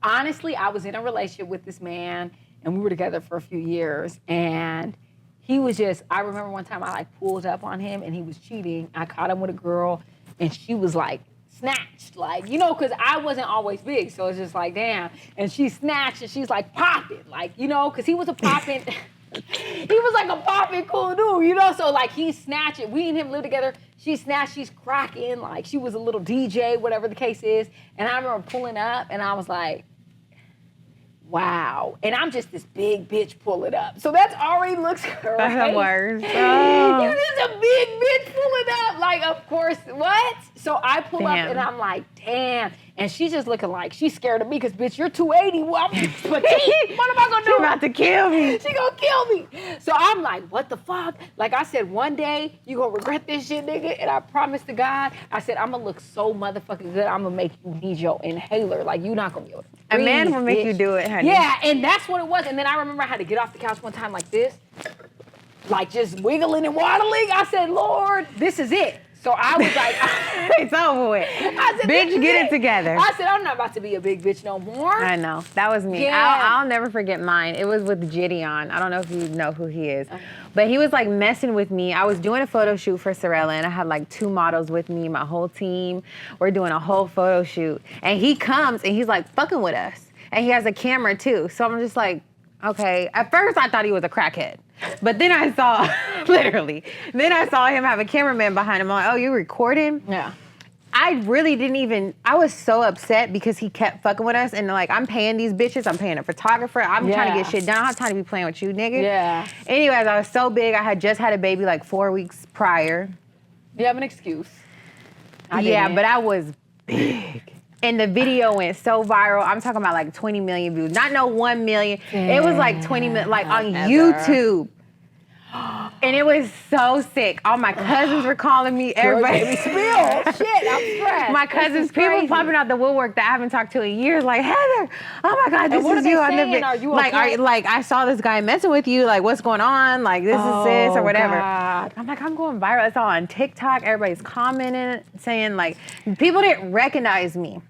Honestly, I was in a relationship with this man, and we were together for a few years, and he was just, I remember one time I like pulled up on him and he was cheating. I caught him with a girl and she was like snatched, like, you know, cause I wasn't always big. So it's just like, damn. And she snatched and she's like popping, like, you know, cause he was a popping, he was like a popping cool dude, you know? So like he snatched it. We and him lived together. She snatched, she's cracking, like she was a little DJ, whatever the case is. And I remember pulling up and I was like, wow. And I'm just this big bitch pulling up. So that's already looks right. That's the worst. Oh. You're just a big bitch pulling up. Like, of course, what? So I pull up and I'm like, damn. And she's just looking like, she's scared of me because, bitch, you're 280. Well, I'm petite. What am I going to do? She's about to kill me. She going to kill me. So I'm like, what the fuck? Like I said, one day, you going to regret this shit, nigga. And I promise to God, I said, I'm going to look so motherfucking good. I'm going to make you need your inhaler. Like, you're not going to be able to breathe, a man will make bitch. you do it, honey. Yeah, and that's what it was. And then I remember I had to get off the couch one time like this, like just wiggling and waddling. I said, Lord, this is it. So I was like, it's over with. I said, bitch, get it together. I said, I'm not about to be a big bitch no more. I know. That was me. Yeah. I'll never forget mine. It was with Gideon. I don't know if you know who he is. But he was like messing with me. I was doing a photo shoot for Sorella and I had like 2 models with me, my whole team. We're doing a whole photo shoot. And he comes and he's like fucking with us. And he has a camera too. So I'm just like, okay. At first I thought he was a crackhead. But then I saw, literally, then I saw him have a cameraman behind him. I'm like, oh, you recording? Yeah. I really didn't even, I was so upset because he kept fucking with us. And like, I'm paying these bitches, I'm paying a photographer, I'm trying to get shit done. I don't have time to be playing with you, nigga. Yeah. Anyways, I was so big. I had just had a baby like 4 weeks prior. You have an excuse. Yeah, but I was big. And the video went so viral. I'm talking about like 20 million views. Not no 1 million. It was like 20 million, like on YouTube. And it was so sick. All my cousins were calling me. Everybody. Girl, spill. Shit, I'm stressed. My cousins, people popping out the woodwork that I haven't talked to in years. Like, Heather, oh my God, this what is are you. they I saying? never, Are you like, okay? like, I saw this guy messing with you. Like, what's going on? Like, this is this or whatever. God. I'm like, I'm going viral. It's all on TikTok. Everybody's commenting, saying like, people didn't recognize me.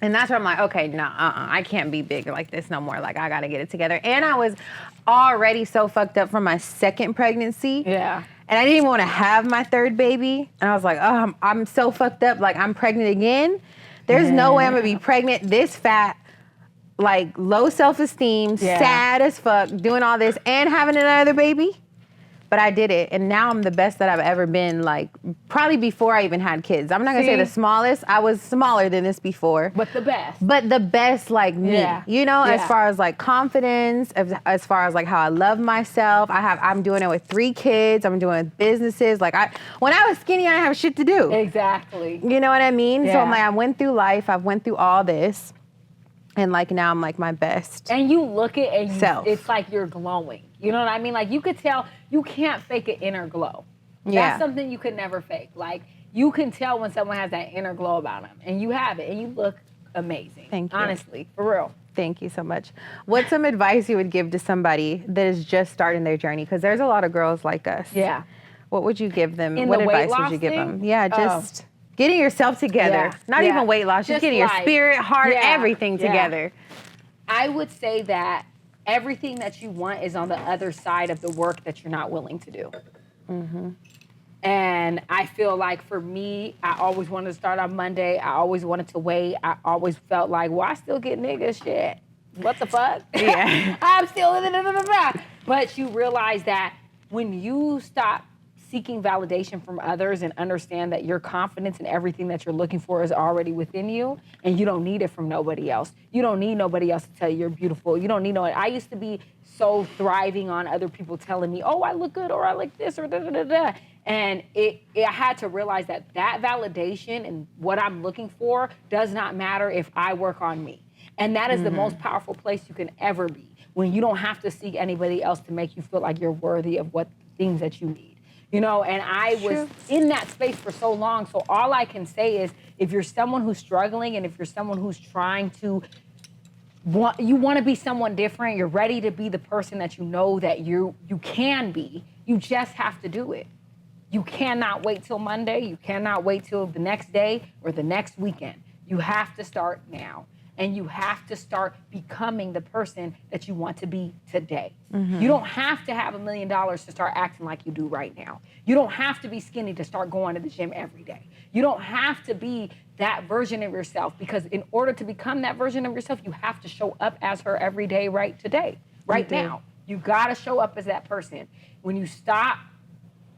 And that's where I'm like, okay, I can't be big like this no more. Like, I got to get it together. And I was already so fucked up from my second pregnancy. Yeah. And I didn't even want to have my third baby. And I was like, oh, I'm so fucked up. Like, I'm pregnant again. There's no way I'm going to be pregnant this fat, like low self-esteem, sad as fuck, doing all this and having another baby. But I did it, and now I'm the best that I've ever been, like, probably before I even had kids. I'm not gonna say the smallest. I was smaller than this before. But the best. But the best, like, me. You know, as far as, like, confidence, as far as, like, how I love myself. I'm doing it with 3 kids. I'm doing it with businesses. Like, when I was skinny, I didn't have shit to do. Exactly. You know what I mean? Yeah. So I'm like, I went through life. I've went through all this. And, like, now I'm, like, my best. And you look at it, self. It's like you're glowing. You know what I mean? Like, you could tell, you can't fake an inner glow. Yeah. That's something you could never fake. Like, you can tell when someone has that inner glow about them. And you have it. And you look amazing. Thank you. Honestly, for real. Thank you so much. What's some advice you would give to somebody that is just starting their journey? Because there's a lot of girls like us. Yeah. What would you give them? In What the advice weight would you loss give thing? them? Yeah, just... Getting yourself together. Not even weight loss, just getting your spirit, heart, everything together. I would say that everything that you want is on the other side of the work that you're not willing to do. Mm-hmm. And I feel like for me, I always wanted to start on Monday. I always wanted to wait. I always felt like, well, I still get niggas shit. What the fuck? Yeah. I'm still in it. But you realize that when you stop seeking validation from others and understand that your confidence in everything that you're looking for is already within you and you don't need it from nobody else. You don't need nobody else to tell you you're beautiful. You don't need I used to be so thriving on other people telling me, oh, I look good or I like this or da-da-da-da. And I had to realize that validation and what I'm looking for does not matter if I work on me. And that is the most powerful place you can ever be, when you don't have to seek anybody else to make you feel like you're worthy of what things that you need. You know, and I was in that space for so long. So all I can say is, if you're someone who's struggling and if you're someone who's trying to, you want to be someone different, you're ready to be the person that you know that you can be, you just have to do it. You cannot wait till Monday. You cannot wait till the next day or the next weekend. You have to start now. And you have to start becoming the person that you want to be today. Mm-hmm. You don't have to have $1 million to start acting like you do right now. You don't have to be skinny to start going to the gym every day. You don't have to be that version of yourself, because in order to become that version of yourself, you have to show up as her every day, right now. You gotta show up as that person. When you stop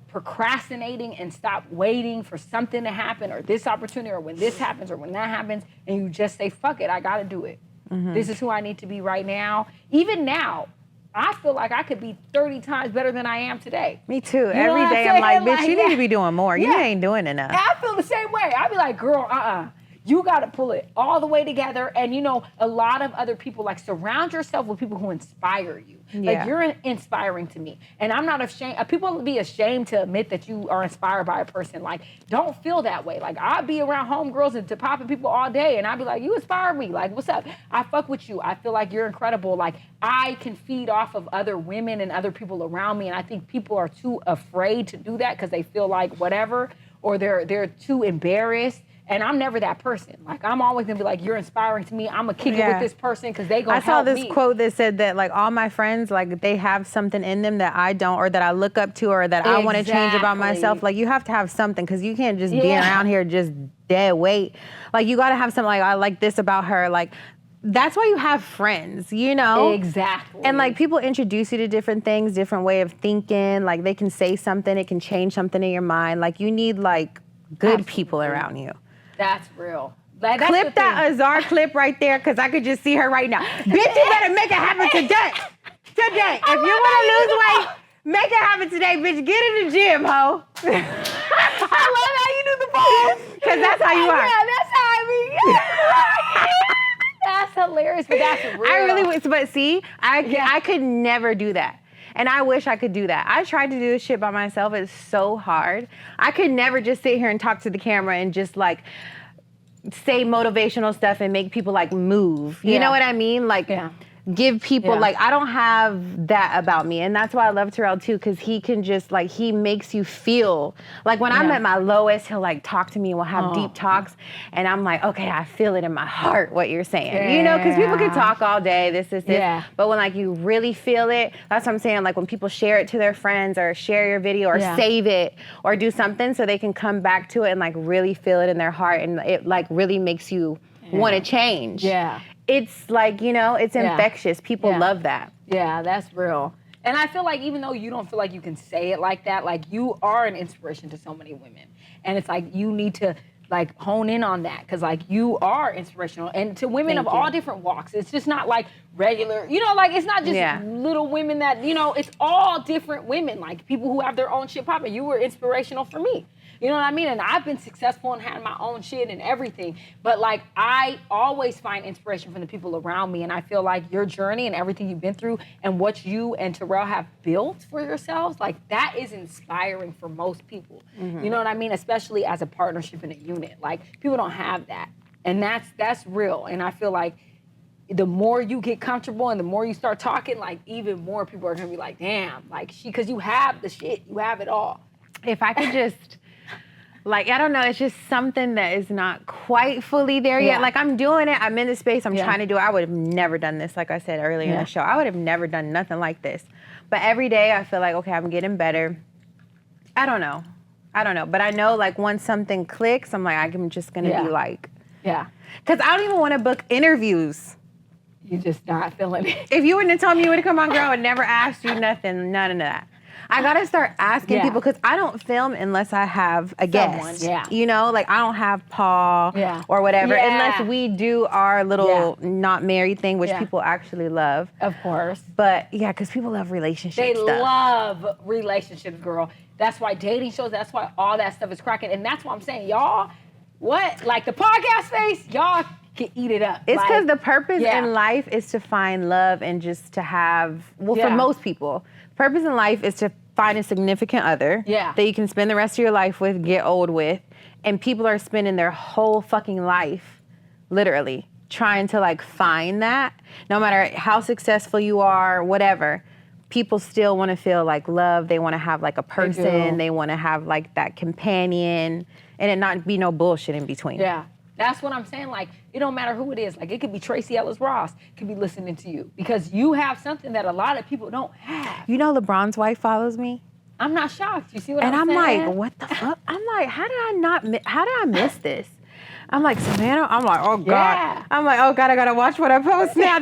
procrastinating and stop waiting for something to happen or this opportunity or when this happens or when that happens, and you just say, fuck it, I gotta do it. Mm-hmm. This is who I need to be right now. Even now, I feel like I could be 30 times better than I am today. Me too. Every day I'm like, bitch, you need to be doing more. You ain't doing enough. And I feel the same way. I be like, girl, you got to pull it all the way together. And, you know, a lot of other people, like, surround yourself with people who inspire you. Yeah. Like, you're inspiring to me. And I'm not ashamed. People would be ashamed to admit that you are inspired by a person. Like, don't feel that way. Like, I'd be around homegirls and to popping people all day, and I'd be like, you inspire me. Like, what's up? I fuck with you. I feel like you're incredible. Like, I can feed off of other women and other people around me. And I think people are too afraid to do that because they feel like whatever, or they're too embarrassed. And I'm never that person. Like, I'm always gonna be like, you're inspiring to me. I'm gonna kick it with this person because they gonna help me. I saw this quote that said that, like, all my friends, like, they have something in them that I don't, or that I look up to, or that I want to change about myself. Like, you have to have something, because you can't just be around here just dead weight. Like, you gotta have something. Like, I like this about her. Like, that's why you have friends, you know? Exactly. And, like, people introduce you to different things, different way of thinking. Like, they can say something, it can change something in your mind. Like, you need, like, good people around you. That's real. Like, that's clip that Azar clip right there, because I could just see her right now. Bitch, you better make it happen today. Today. If you want to lose weight, make it happen today, bitch. Get in the gym, ho. I love how you do the pose. Because that's how you are. Yeah, that's how I mean. That's hilarious, but that's real. I really wish, but see, I could never do that. And I wish I could do that. I tried to do this shit by myself. It's so hard. I could never just sit here and talk to the camera and just, like, say motivational stuff and make people, like, move. You know what I mean? Like, give people, like, I don't have that about me. And that's why I love t-rell too, because he can just, like, he makes you feel, like, when I'm at my lowest, he'll, like, talk to me and we'll have deep talks. And I'm like, okay, I feel it in my heart, what you're saying. You know, because people can talk all day, this. But when, like, you really feel it, that's what I'm saying. Like, when people share it to their friends or share your video or save it or do something so they can come back to it and, like, really feel it in their heart. And it, like, really makes you want to change. Yeah. It's like, you know, it's infectious. People love that. Yeah, that's real. And I feel like even though you don't feel like you can say it like that, like, you are an inspiration to so many women. And it's like, you need to, like, hone in on that, because, like, you are inspirational. And to women of all different walks. It's just not like regular, you know, like, it's not just little women that, you know, it's all different women, like, people who have their own shit popping. You were inspirational for me. You know what I mean? And I've been successful and had my own shit and everything. But, like, I always find inspiration from the people around me. And I feel like your journey and everything you've been through and what you and t-rell have built for yourselves, like, that is inspiring for most people. Mm-hmm. You know what I mean? Especially as a partnership in a unit. Like, people don't have that. And that's real. And I feel like the more you get comfortable and the more you start talking, like, even more people are going to be like, damn, like, because you have the shit. You have it all. If I could just Like, I don't know, it's just something that is not quite fully there yet. Like, I'm doing it, I'm in the space, I'm trying to do it. I would have never done this, like I said earlier in the show. I would have never done nothing like this. But every day I feel like, okay, I'm getting better. I don't know. But I know, like, once something clicks, I'm like, I'm just going to be like... Yeah. Because I don't even want to book interviews. You just not feeling it. If you wouldn't have told me you would come on, girl, I would never ask you nothing, none of that. I got to start asking people because I don't film unless I have a guest. You know, like I don't have Paul or whatever unless we do our little not married thing, which people actually love. Of course. But yeah, because people love relationships. They love relationships, girl. That's why dating shows, that's why all that stuff is cracking. And that's why I'm saying, y'all, like the podcast space, y'all can eat it up. It's because the purpose in life is to find love and just to have, for most people, purpose in life is to find a significant other that you can spend the rest of your life with, get old with, and people are spending their whole fucking life, literally, trying to like find that. No matter how successful you are, whatever, people still want to feel like love. They want to have like a person. They want to have like that companion, and it not be no bullshit in between. Yeah. That's what I'm saying. Like, it don't matter who it is. Like, it could be Tracy Ellis Ross could be listening to you because you have something that a lot of people don't have. You know, LeBron's wife follows me. I'm not shocked. You see what I'm saying? And I'm like, what the fuck? I'm like, how did I miss this? I'm like, Savannah. I'm like, oh God. Yeah. I'm like, oh God, I gotta watch what I post now.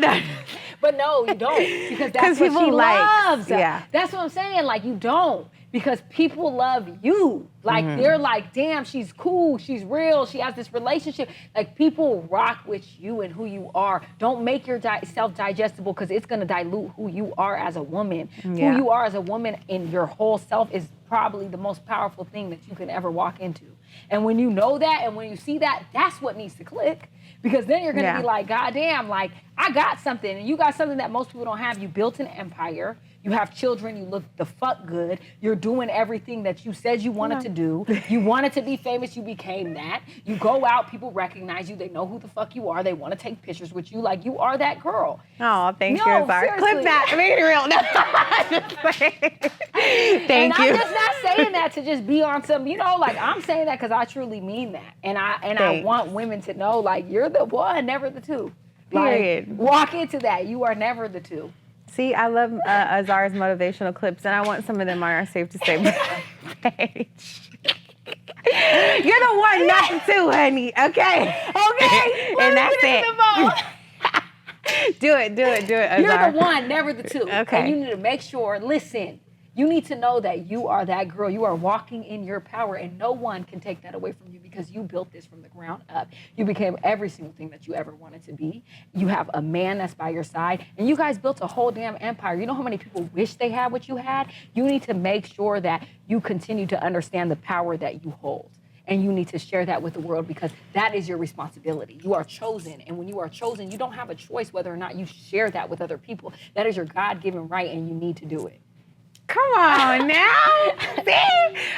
But no, you don't because that's what she loves. Yeah. That's what I'm saying. Like, you don't. Because people love you. Like, they're like, damn, she's cool, she's real, she has this relationship. Like, people rock with you and who you are. Don't make yourself digestible because it's going to dilute who you are as a woman. Yeah. Who you are as a woman in your whole self is probably the most powerful thing that you can ever walk into. And when you know that and when you see that, that's what needs to click. Because then you're going to be like, God damn, like, I got something. And you got something that most people don't have. You built an empire. You have children, you look the fuck good. You're doing everything that you said you wanted to do. You wanted to be famous, you became that. You go out, people recognize you. They know who the fuck you are. They want to take pictures with you. Like, you are that girl. Oh, thank you, Azar. Clip that. Make it real. No. Thank you. I'm just not saying that to just be on some, you know, like, I'm saying that because I truly mean that. And I want women to know, like, you're the one, never the two. Period. Like, walk into that. You are never the two. See, I love Azar's motivational clips, and I want some of them on our Safe to Say page. You're the one, not the two, honey. Okay. And that's it. Do it, Azar. You're the one, never the two. Okay. And you need to make sure, listen, you need to know that you are that girl. You are walking in your power, and no one can take that away from you because you built this from the ground up. You became every single thing that you ever wanted to be. You have a man that's by your side, and you guys built a whole damn empire. You know how many people wish they had what you had? You need to make sure that you continue to understand the power that you hold. And you need to share that with the world because that is your responsibility. You are chosen. And when you are chosen, you don't have a choice whether or not you share that with other people. That is your God-given right, and you need to do it. Come on now. See?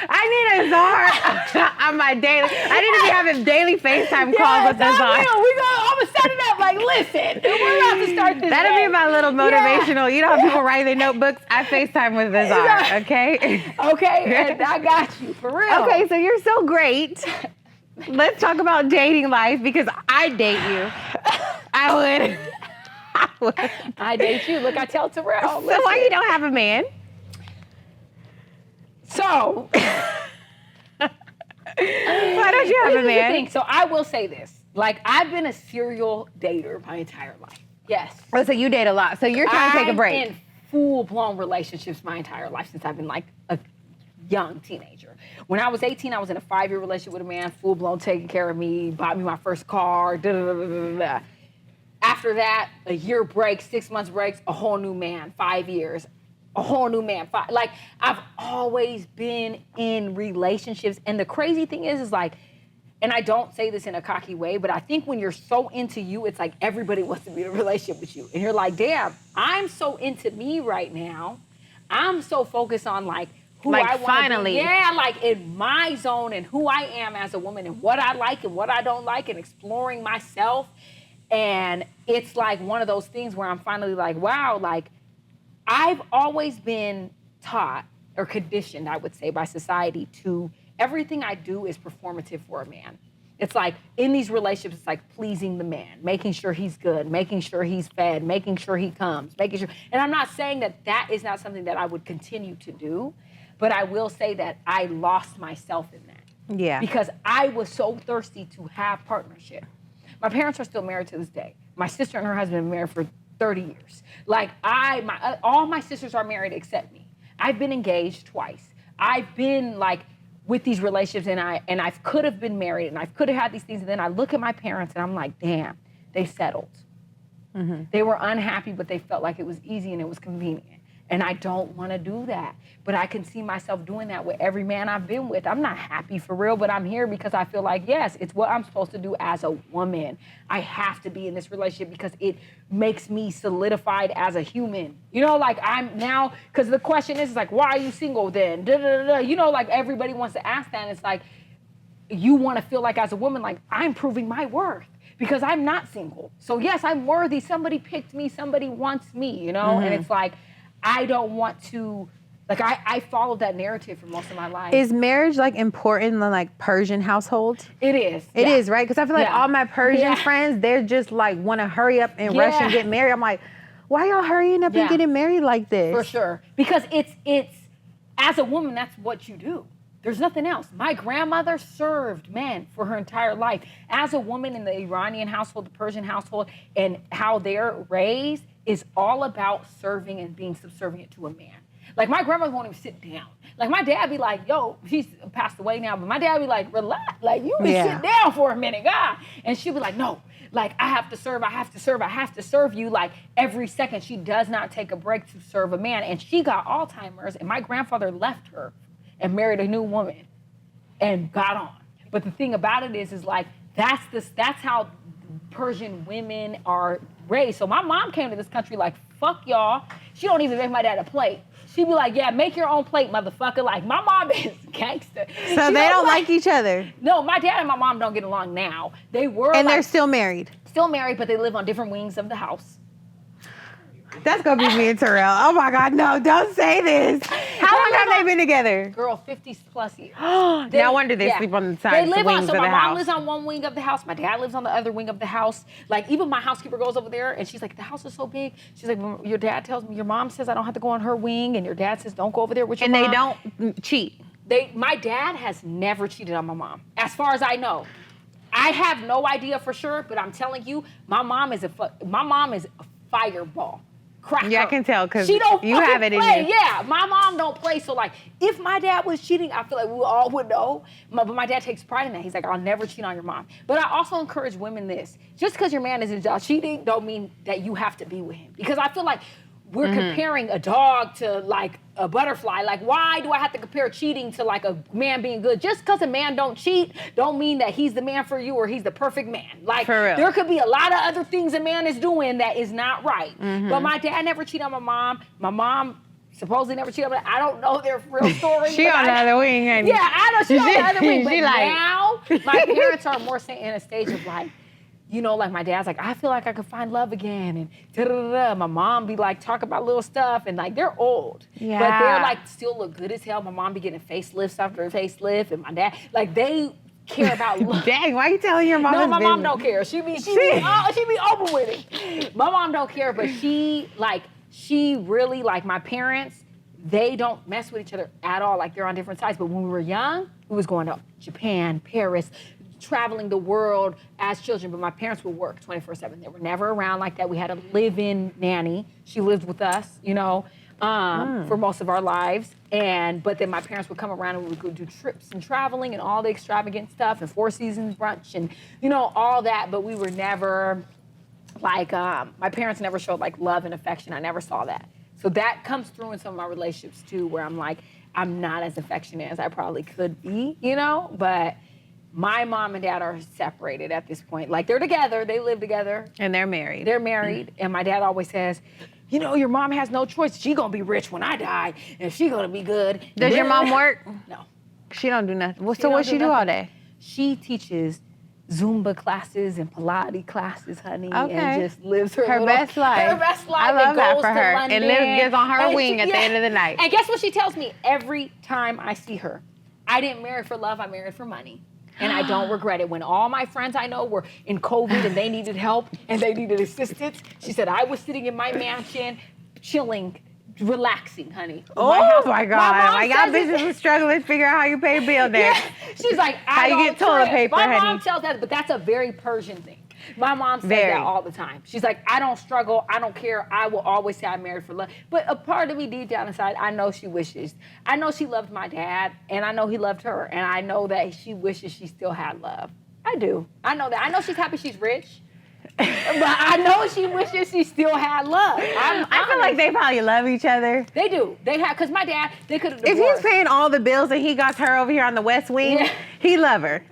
I need Azar on my daily. I need to be having daily FaceTime calls with Azar. I'm going to set it up like, listen, we're about to start this. That'll be my little motivational. You know how people write their notebooks? I FaceTime with Azar, okay? Okay, and I got you, for real. Okay, so you're so great. Let's talk about dating life because I date you. I would. I date you. Look, I tell Terrell. So why you don't have a man? So, why don't you have a man? So I will say this. Like, I've been a serial dater my entire life. Yes. Oh, so you date a lot. So you're trying to take a break. I've been in full-blown relationships my entire life since I've been like a young teenager. When I was 18, I was in a 5-year relationship with a man, full-blown taking care of me, bought me my first car, da-da-da-da-da-da. After that, a year break, 6 months breaks, a whole new man, 5 years. A whole new man. Like, I've always been in relationships. And the crazy thing is like, and I don't say this in a cocky way, but I think when you're so into you, it's like everybody wants to be in a relationship with you. And you're like, damn, I'm so into me right now. I'm so focused on like who I want finally. to be. Yeah, like in my zone and who I am as a woman and what I like and what I don't like and exploring myself. And it's like one of those things where I'm finally like, wow, like, I've always been taught or conditioned, I would say, by society to everything I do is performative for a man. It's like in these relationships, it's like pleasing the man, making sure he's good, making sure he's fed, making sure he comes, making sure. And I'm not saying that is not something that I would continue to do, but I will say that I lost myself in that. Yeah. Because I was so thirsty to have partnership. My parents are still married to this day. My sister and her husband have been married for 30 years. Like all my sisters are married except me. I've been engaged twice. I've been like with these relationships and I could have been married and I could have had these things. And then I look at my parents and I'm like, damn, they settled. Mm-hmm. They were unhappy, but they felt like it was easy and it was convenient. And I don't want to do that. But I can see myself doing that with every man I've been with. I'm not happy for real, but I'm here because I feel like, yes, it's what I'm supposed to do as a woman. I have to be in this relationship because it makes me solidified as a human. You know, like I'm now, because the question is like, why are you single then? Da, da, da, da. You know, like everybody wants to ask that. And it's like, you want to feel like as a woman, like I'm proving my worth. Because I'm not single. So yes, I'm worthy. Somebody picked me. Somebody wants me, you know? Mm-hmm. And it's like, I don't want to, like I followed that narrative for most of my life. Is marriage like important in like Persian households? It is. It is, right? Because I feel like all my Persian friends, they're just like want to hurry up and rush and get married. I'm like, why y'all hurrying up and getting married like this? For sure. Because it's, as a woman, that's what you do. There's nothing else. My grandmother served men for her entire life. As a woman in the Iranian household, the Persian household, and how they're raised is all about serving and being subservient to a man. Like my grandmother won't even sit down. Like my dad be like, yo, she's passed away now, but my dad be like, relax, like you can sit down for a minute, God. And she'll be like, no, like I have to serve, I have to serve, I have to serve you. Like every second, she does not take a break to serve a man. And she got Alzheimer's, and my grandfather left her and married a new woman and got on. But the thing about it is like, that's how Persian women are raised. So my mom came to this country like, fuck y'all. She don't even make my dad a plate. She'd be like, yeah, make your own plate, motherfucker. Like, my mom is gangster. So they don't like each other? No, my dad and my mom don't get along now. They were And they're still married? Still married, but they live on different wings of the house. That's going to be me and t-rell. Oh, my God, no, don't say this. How long have they been together? Girl, 50 plus years. No wonder they sleep on the sides, the wings of the house. My mom lives on one wing of the house. My dad lives on the other wing of the house. Like, even my housekeeper goes over there, and she's like, the house is so big. She's like, your dad tells me, your mom says I don't have to go on her wing, and your dad says don't go over there with your mom. And they don't cheat? My dad has never cheated on my mom, as far as I know. I have no idea for sure, but I'm telling you, my mom is a fireball. Cracker. Yeah, I can tell because you have it play. in you. Yeah, my mom don't play. So like, if my dad was cheating, I feel like we all would know. But my dad takes pride in that. He's like, I'll never cheat on your mom. But I also encourage women this: just because your man isn't cheating, don't mean that you have to be with him. Because I feel like we're comparing a dog to like a butterfly. Like, why do I have to compare cheating to like a man being good? Just because a man don't cheat, don't mean that he's the man for you or he's the perfect man. Like, there could be a lot of other things a man is doing that is not right. But my dad never cheated on my mom. My mom supposedly never cheated on me. I don't know their real story. She on the other wing, honey. Yeah, I know she's on the other wing. But now, my parents are more in a stage of like, you know, like my dad's like, I feel like I could find love again, and da-da-da-da. My mom be like, talk about little stuff, and like, they're old. Yeah. But they're like, still look good as hell. My mom be getting facelifts after a facelift, and my dad, like, they care about love. Dang, why are you telling your mom? No, my mom don't care. She be open with it. My mom don't care, but she really, like my parents, they don't mess with each other at all. Like, they're on different sides. But when we were young, we was going to Japan, Paris, traveling the world as children, but my parents would work 24/7. They were never around like that. We had a live-in nanny. She lived with us, you know, for most of our lives. But then my parents would come around and we would go do trips and traveling and all the extravagant stuff and Four Seasons brunch and, you know, all that. But we were never like, my parents never showed like love and affection. I never saw that. So that comes through in some of my relationships too, where I'm like, I'm not as affectionate as I probably could be, you know, but my mom and dad are separated at this point. Like, they're together, they live together. And they're married. They're married, and my dad always says, you know, your mom has no choice. She gonna be rich when I die, and she gonna be good. Does your mom work? No. She don't do nothing. So what she do all day? She teaches Zumba classes and Pilates classes, honey, okay. and just lives her best life. Her best life. I love that for her. London, and lives on her wing at the end of the night. And guess what she tells me every time I see her? I didn't marry for love, I married for money. And I don't regret it. When all my friends I know were in COVID and they needed help and they needed assistance, she said, I was sitting in my mansion, chilling, relaxing, honey. Oh my God. Like, y'all bitches was struggling to figure out how you pay a bill there. Yeah. She's like, how you get toilet paper, my honey. mom tells that, but that's a very Persian thing. My mom says that all the time. She's like, I don't struggle. I don't care. I will always say I'm married for love. But a part of me deep down inside, I know she wishes. I know she loved my dad, and I know he loved her, and I know that she wishes she still had love. I do. I know that. I know she's happy she's rich. But I know she wishes she still had love. I feel like they probably love each other. They do. They have, because my dad, they could have If divorced. he's paying all the bills and he got her over here on the West Wing, he love her.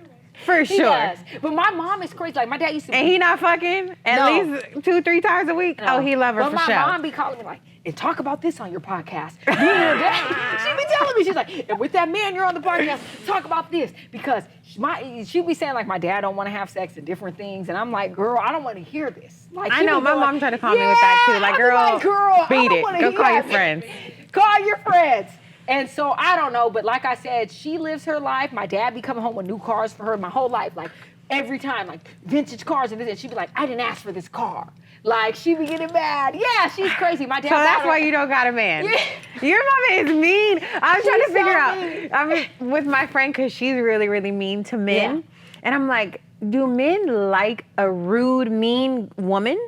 For He sure. does. But my mom is crazy. Like, my dad used to And he not fucking at least 2-3 times a week? No. Oh, he love her but for my sure. mom be calling me like, and talk about this on your podcast. She be telling me, she's like, and with that man you're on the podcast, talk about this. Because she be saying like, my dad don't want to have sex and different things. And I'm like, girl, I don't want to hear this. Like, I know, my mom tried to call me with that too. Like, girl, beat it. Go call your friends. Call your friends. And so I don't know, but like I said, she lives her life. My dad be coming home with new cars for her my whole life. Like, every time, like vintage cars and this, and she'd be like, I didn't ask for this car. Like, she be getting mad. Yeah, she's crazy. My dad. So that's why you don't got a man. Yeah. Your mama is mean. I'm trying to She's figure so out. mean. I mean, with my friend, because she's really, really mean to men. Yeah. And I'm like, do men like a rude, mean woman?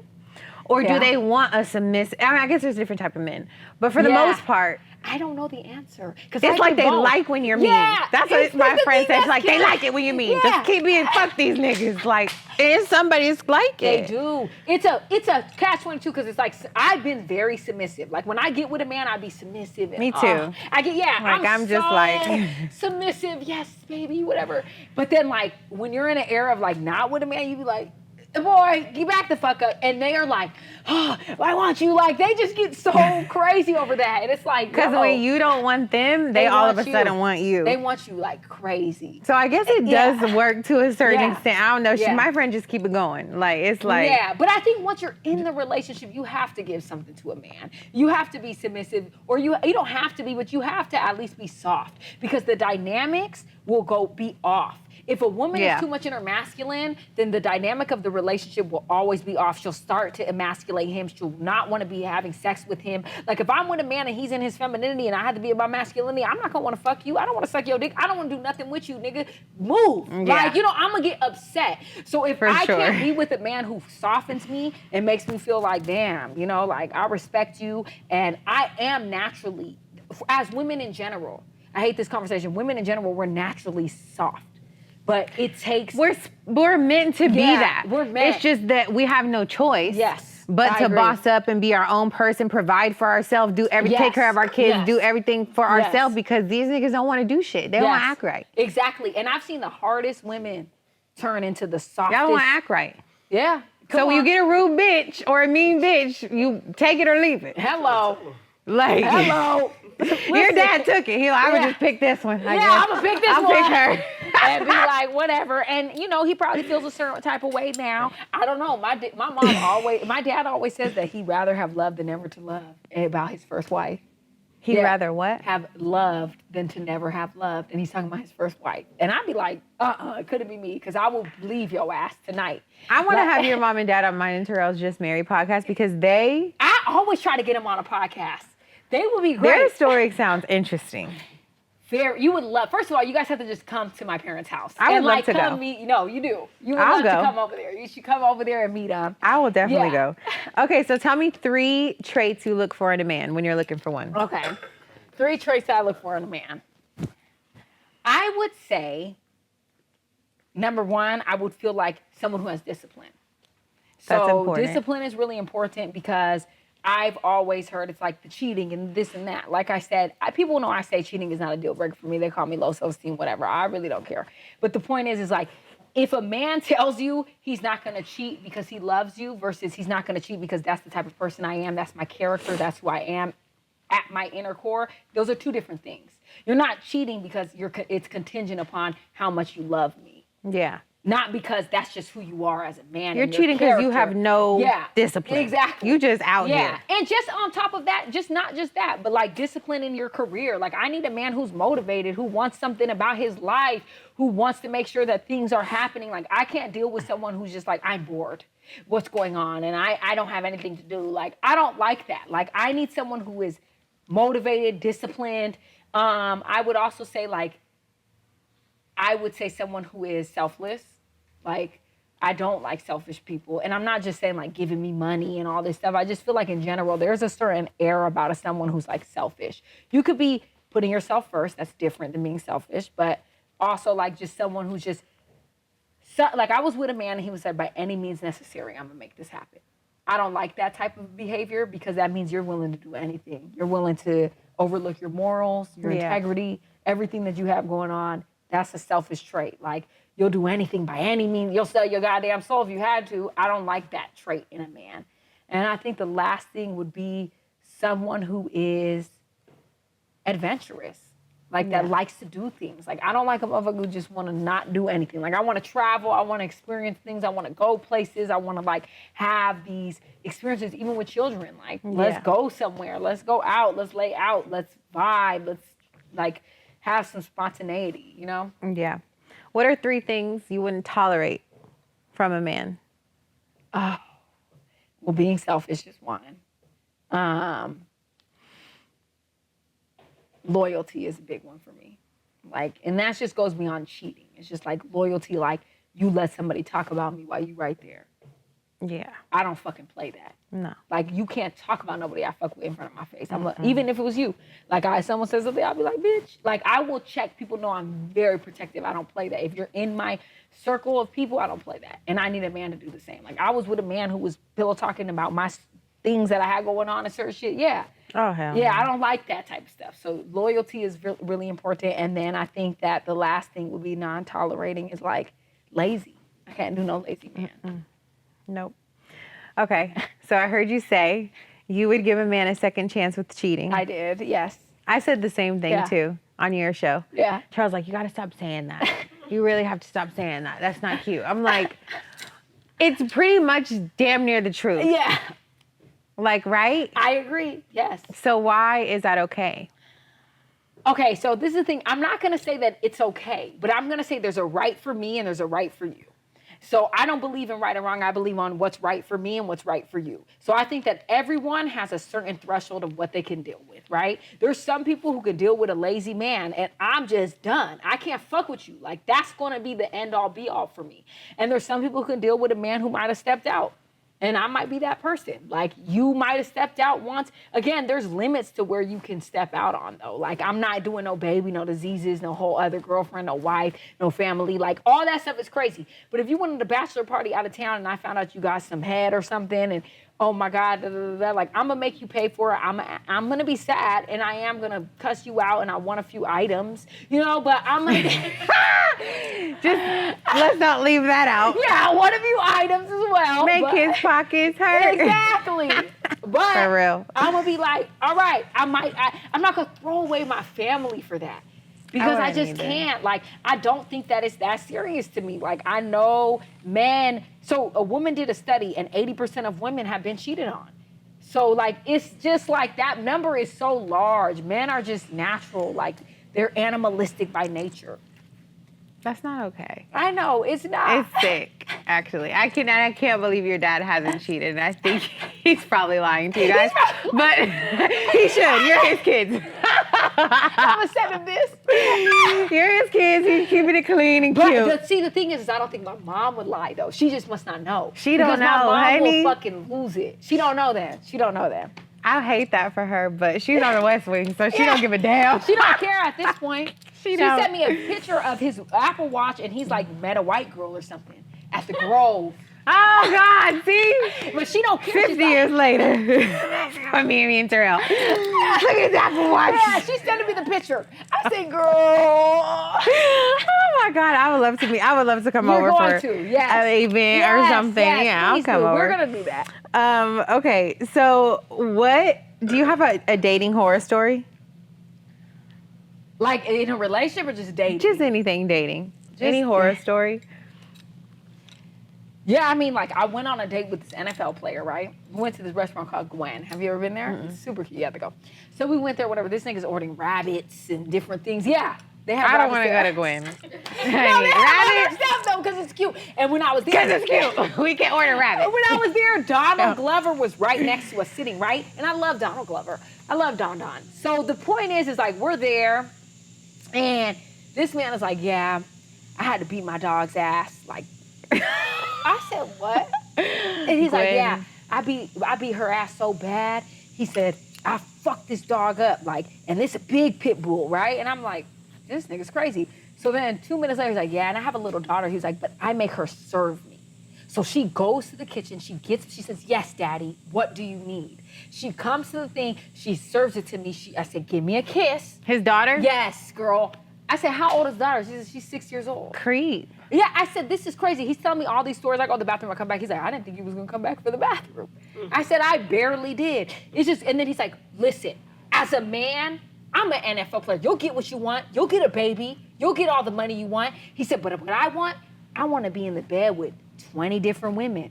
Or do they want a submissive? I mean, I guess there's different type of men. But for the most part, I don't know the answer. it's like they like when you're mean. Yeah, That's what my friend said. She's like, they like it when you're mean. Yeah. Just keep being fuck these niggas. Like, and somebody's like They it. do. It's a catch-22 because it's like, I've been very submissive. Like, when I get with a man, I be submissive. And, Me too. I get, Like, I'm just so like submissive. Yes, baby, whatever. But then, like, when you're in an era of like not with a man, you be like, boy, get back the fuck up. And they are like, oh, I want you. Like, they just get so crazy over that. And it's like, because when you don't want them, they all of a sudden want you. They want you like crazy. So I guess it does work to a certain extent. I don't know. Yeah. My friend just keep it going. Like, it's like. Yeah, but I think once you're in the relationship, you have to give something to a man. You have to be submissive, or you don't have to be, but you have to at least be soft, because the dynamics will be off. If a woman is too much in her masculine, then the dynamic of the relationship will always be off. She'll start to emasculate him. She'll not want to be having sex with him. Like, if I'm with a man and he's in his femininity and I had to be in my masculinity, I'm not going to want to fuck you. I don't want to suck your dick. I don't want to do nothing with you, nigga. Move. Yeah. Like, I'm going to get upset. So if I can't be with a man who softens me and makes me feel like, damn, like, I respect you, and I am naturally, as women in general, I hate this conversation. Women in general, we're naturally soft. But it takes... We're meant to be that. We're meant. It's just that we have no choice. Yes. But to boss up and be our own person, provide for ourselves, do everything, take care of our kids, do everything for ourselves, because these niggas don't want to do shit. They don't want to act right. Exactly. And I've seen the hardest women turn into the softest. Y'all don't want to act right. Yeah. So when you get a rude bitch or a mean bitch, you take it or leave it. Hello. Like, hello. Your dad took it. I would just pick this one. I guess. I'm going to pick this one. I'll pick her. And be like, whatever. And, he probably feels a certain type of way now. I don't know. My dad always says that he'd rather have loved than never to love, about his first wife. He'd rather what? Have loved than to never have loved. And he's talking about his first wife. And I'd be like, it couldn't be me, because I will leave your ass tonight. I want to have your mom and dad on mine and Terrell's Just Married podcast, because I always try to get them on a podcast. They would be great. Their story sounds interesting. You would love. First of all, you guys have to just come to my parents' house. I would love to come go. Meet. No, you do. You would I'll love go. to come over there. You should come over there and meet them. I will definitely go. Okay, so tell me 3 traits you look for in a man when you're looking for one. Okay, 3 traits that I look for in a man. I would say, number 1, I would feel like someone who has discipline. That's so important. Discipline is really important, because I've always heard it's like the cheating and this and that. Like I said, people know I say cheating is not a deal breaker for me. They call me low self-esteem, whatever. I really don't care. But the point is like, if a man tells you he's not going to cheat because he loves you versus he's not going to cheat because that's the type of person I am, that's my character, that's who I am at my inner core, those are 2 different things. You're not cheating because it's contingent upon how much you love me. Yeah. Not because that's just who you are as a man. You're and your cheating because you character. have no Yeah, discipline. exactly. You just out here. And just on top of that, just not just that, but like discipline in your career. Like I need a man who's motivated, who wants something about his life, who wants to make sure that things are happening. Like I can't deal with someone who's just like, I'm bored. What's going on? And I don't have anything to do. Like I don't like that. Like I need someone who is motivated, disciplined. I would also say someone who is selfless. Like, I don't like selfish people. And I'm not just saying like giving me money and all this stuff. I just feel like in general, there's a certain air about someone who's like selfish. You could be putting yourself first. That's different than being selfish. But also like just someone who's just, like I was with a man and he was like, by any means necessary, I'm gonna make this happen. I don't like that type of behavior because that means you're willing to do anything. You're willing to overlook your morals, your integrity, everything that you have going on. That's a selfish trait. Like, you'll do anything by any means. You'll sell your goddamn soul if you had to. I don't like that trait in a man. And I think the last thing would be someone who is adventurous, like that likes to do things. Like, I don't like a motherfucker who just want to not do anything. Like, I want to travel. I want to experience things. I want to go places. I want to, like, have these experiences, even with children. Like, let's go somewhere. Let's go out. Let's lay out. Let's vibe. Let's, like, have some spontaneity, you know? Yeah. What are 3 things you wouldn't tolerate from a man? Well, being selfish is one. Loyalty is a big one for me. Like, and that just goes beyond cheating. It's just like loyalty, like you let somebody talk about me while you right there. Yeah. I don't fucking play that. No. Like, you can't talk about nobody I fuck with in front of my face. I'm like, even if it was you. Like, someone says something, I'll be like, bitch. Like, I will check. People know I'm very protective. I don't play that. If you're in my circle of people, I don't play that. And I need a man to do the same. Like, I was with a man who was pillow talking about my things that I had going on and certain shit. Yeah. Oh, hell. Yeah, I don't like that type of stuff. So loyalty is really important. And then I think that the last thing would be non-tolerating is, like, lazy. I can't do no lazy man. Nope. Okay, so I heard you say you would give a man a second chance with cheating. I did, yes. I said the same thing too on your show. Yeah. Charles like, you got to stop saying that. You really have to stop saying that. That's not cute. I'm like, it's pretty much damn near the truth. Yeah. Like, right? I agree, yes. So why is that okay? Okay, so this is the thing. I'm not going to say that it's okay, but I'm going to say there's a right for me and there's a right for you. So I don't believe in right or wrong. I believe on what's right for me and what's right for you. So I think that everyone has a certain threshold of what they can deal with, right? There's some people who can deal with a lazy man and I'm just done. I can't fuck with you. Like, that's going to be the end all be all for me. And there's some people who can deal with a man who might have stepped out. And I might be that person. Like, you might have stepped out once. Again, there's limits to where you can step out on, though. Like, I'm not doing no baby, no diseases, no whole other girlfriend, no wife, no family. Like, all that stuff is crazy. But if you went to the bachelor party out of town and I found out you got some head or something and, oh, my God, like, I'm going to make you pay for it. I'm going to be sad and I am going to cuss you out and I want a few items, you know, but I'm going to... Just let's not leave that out. Yeah, I want a few items as well. Make his pockets hurt. Exactly. But for real, I'm gonna be like, all right, I'm not gonna throw away my family for that. Because I just can't. Like, I don't think that it's that serious to me. Like, I know men, so a woman did a study and 80% of women have been cheated on. So, like, it's just like that number is so large. Men are just natural. Like, they're animalistic by nature. That's not okay. I know, it's not. It's sick, actually. I can't believe your dad hasn't cheated. I think he's probably lying to you guys. But he should. You're his kids. I'm gonna send him this. You're his kids. He's keeping it clean and cute. But see, the thing is I don't think my mom would lie, though. She just must not know. She don't know, because my mom honey. will fucking lose it. She don't know that. She don't know that. I hate that for her, but she's on the West Wing, so she don't give a damn. She don't care at this point. She don't. sent me a picture of his Apple Watch, and he's like met a white girl or something at the Grove. Oh, God, see? But she don't care. 50 years later. me and t-rell. Look at that Apple Watch. Yeah, she's sending me the picture. I said, girl. Oh, my God. I would love to come over for an event or something. Yes, yeah, I'll come over. We're going to do that. Okay, so do you have a dating horror story? Like in a relationship or just dating? Just anything dating. Any horror story? Yeah, I mean, like, I went on a date with this NFL player, right? We went to this restaurant called Gwen. Have you ever been there? It's super cute. You have to go. So we went there, whatever. This nigga's ordering rabbits and different things. Yeah. They have I don't want to rabbits go to there. Gwen. No, they have other stuff, though, because it's cute. And when I was there... Because it's cute. We can order rabbit. When I was there, Donald Glover was right next to us, sitting right. And I love Donald Glover. I love Don. So the point is like, we're there, and this man is like, yeah, I had to beat my dog's ass, like... I said, what? And he's like, yeah, I beat her ass so bad. He said, I fucked this dog up, like, and this a big pit bull, right? And I'm like, this nigga's crazy. So then 2 minutes later, he's like, yeah, and I have a little daughter. He's like, but I make her serve me. So she goes to the kitchen, she says, yes, daddy, what do you need? She comes to the thing, she serves it to me. I said, give me a kiss. His daughter? Yes, girl. I said, how old is the daughter? She said, she's 6 years old. Creep. Yeah, I said, this is crazy. He's telling me all these stories. I go to the bathroom, I come back. He's like, I didn't think you was going to come back for the bathroom. I said, I barely did. It's just, and then he's like, listen, as a man, I'm an NFL player. You'll get what you want. You'll get a baby. You'll get all the money you want. He said, but what I want to be in the bed with 20 different women.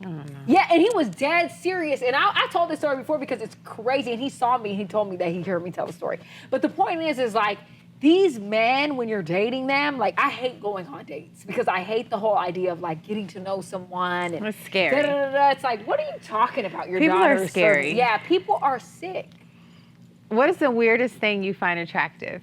Oh, no. Yeah, and he was dead serious. And I told this story before because it's crazy. And he saw me and he told me that he heard me tell the story. But the point is like, these men, when you're dating them, like, I hate going on dates because I hate the whole idea of, like, getting to know someone. And it's scary. It's like, what are you talking about? Your people daughter are scary. Yeah, people are sick. What is the weirdest thing you find attractive?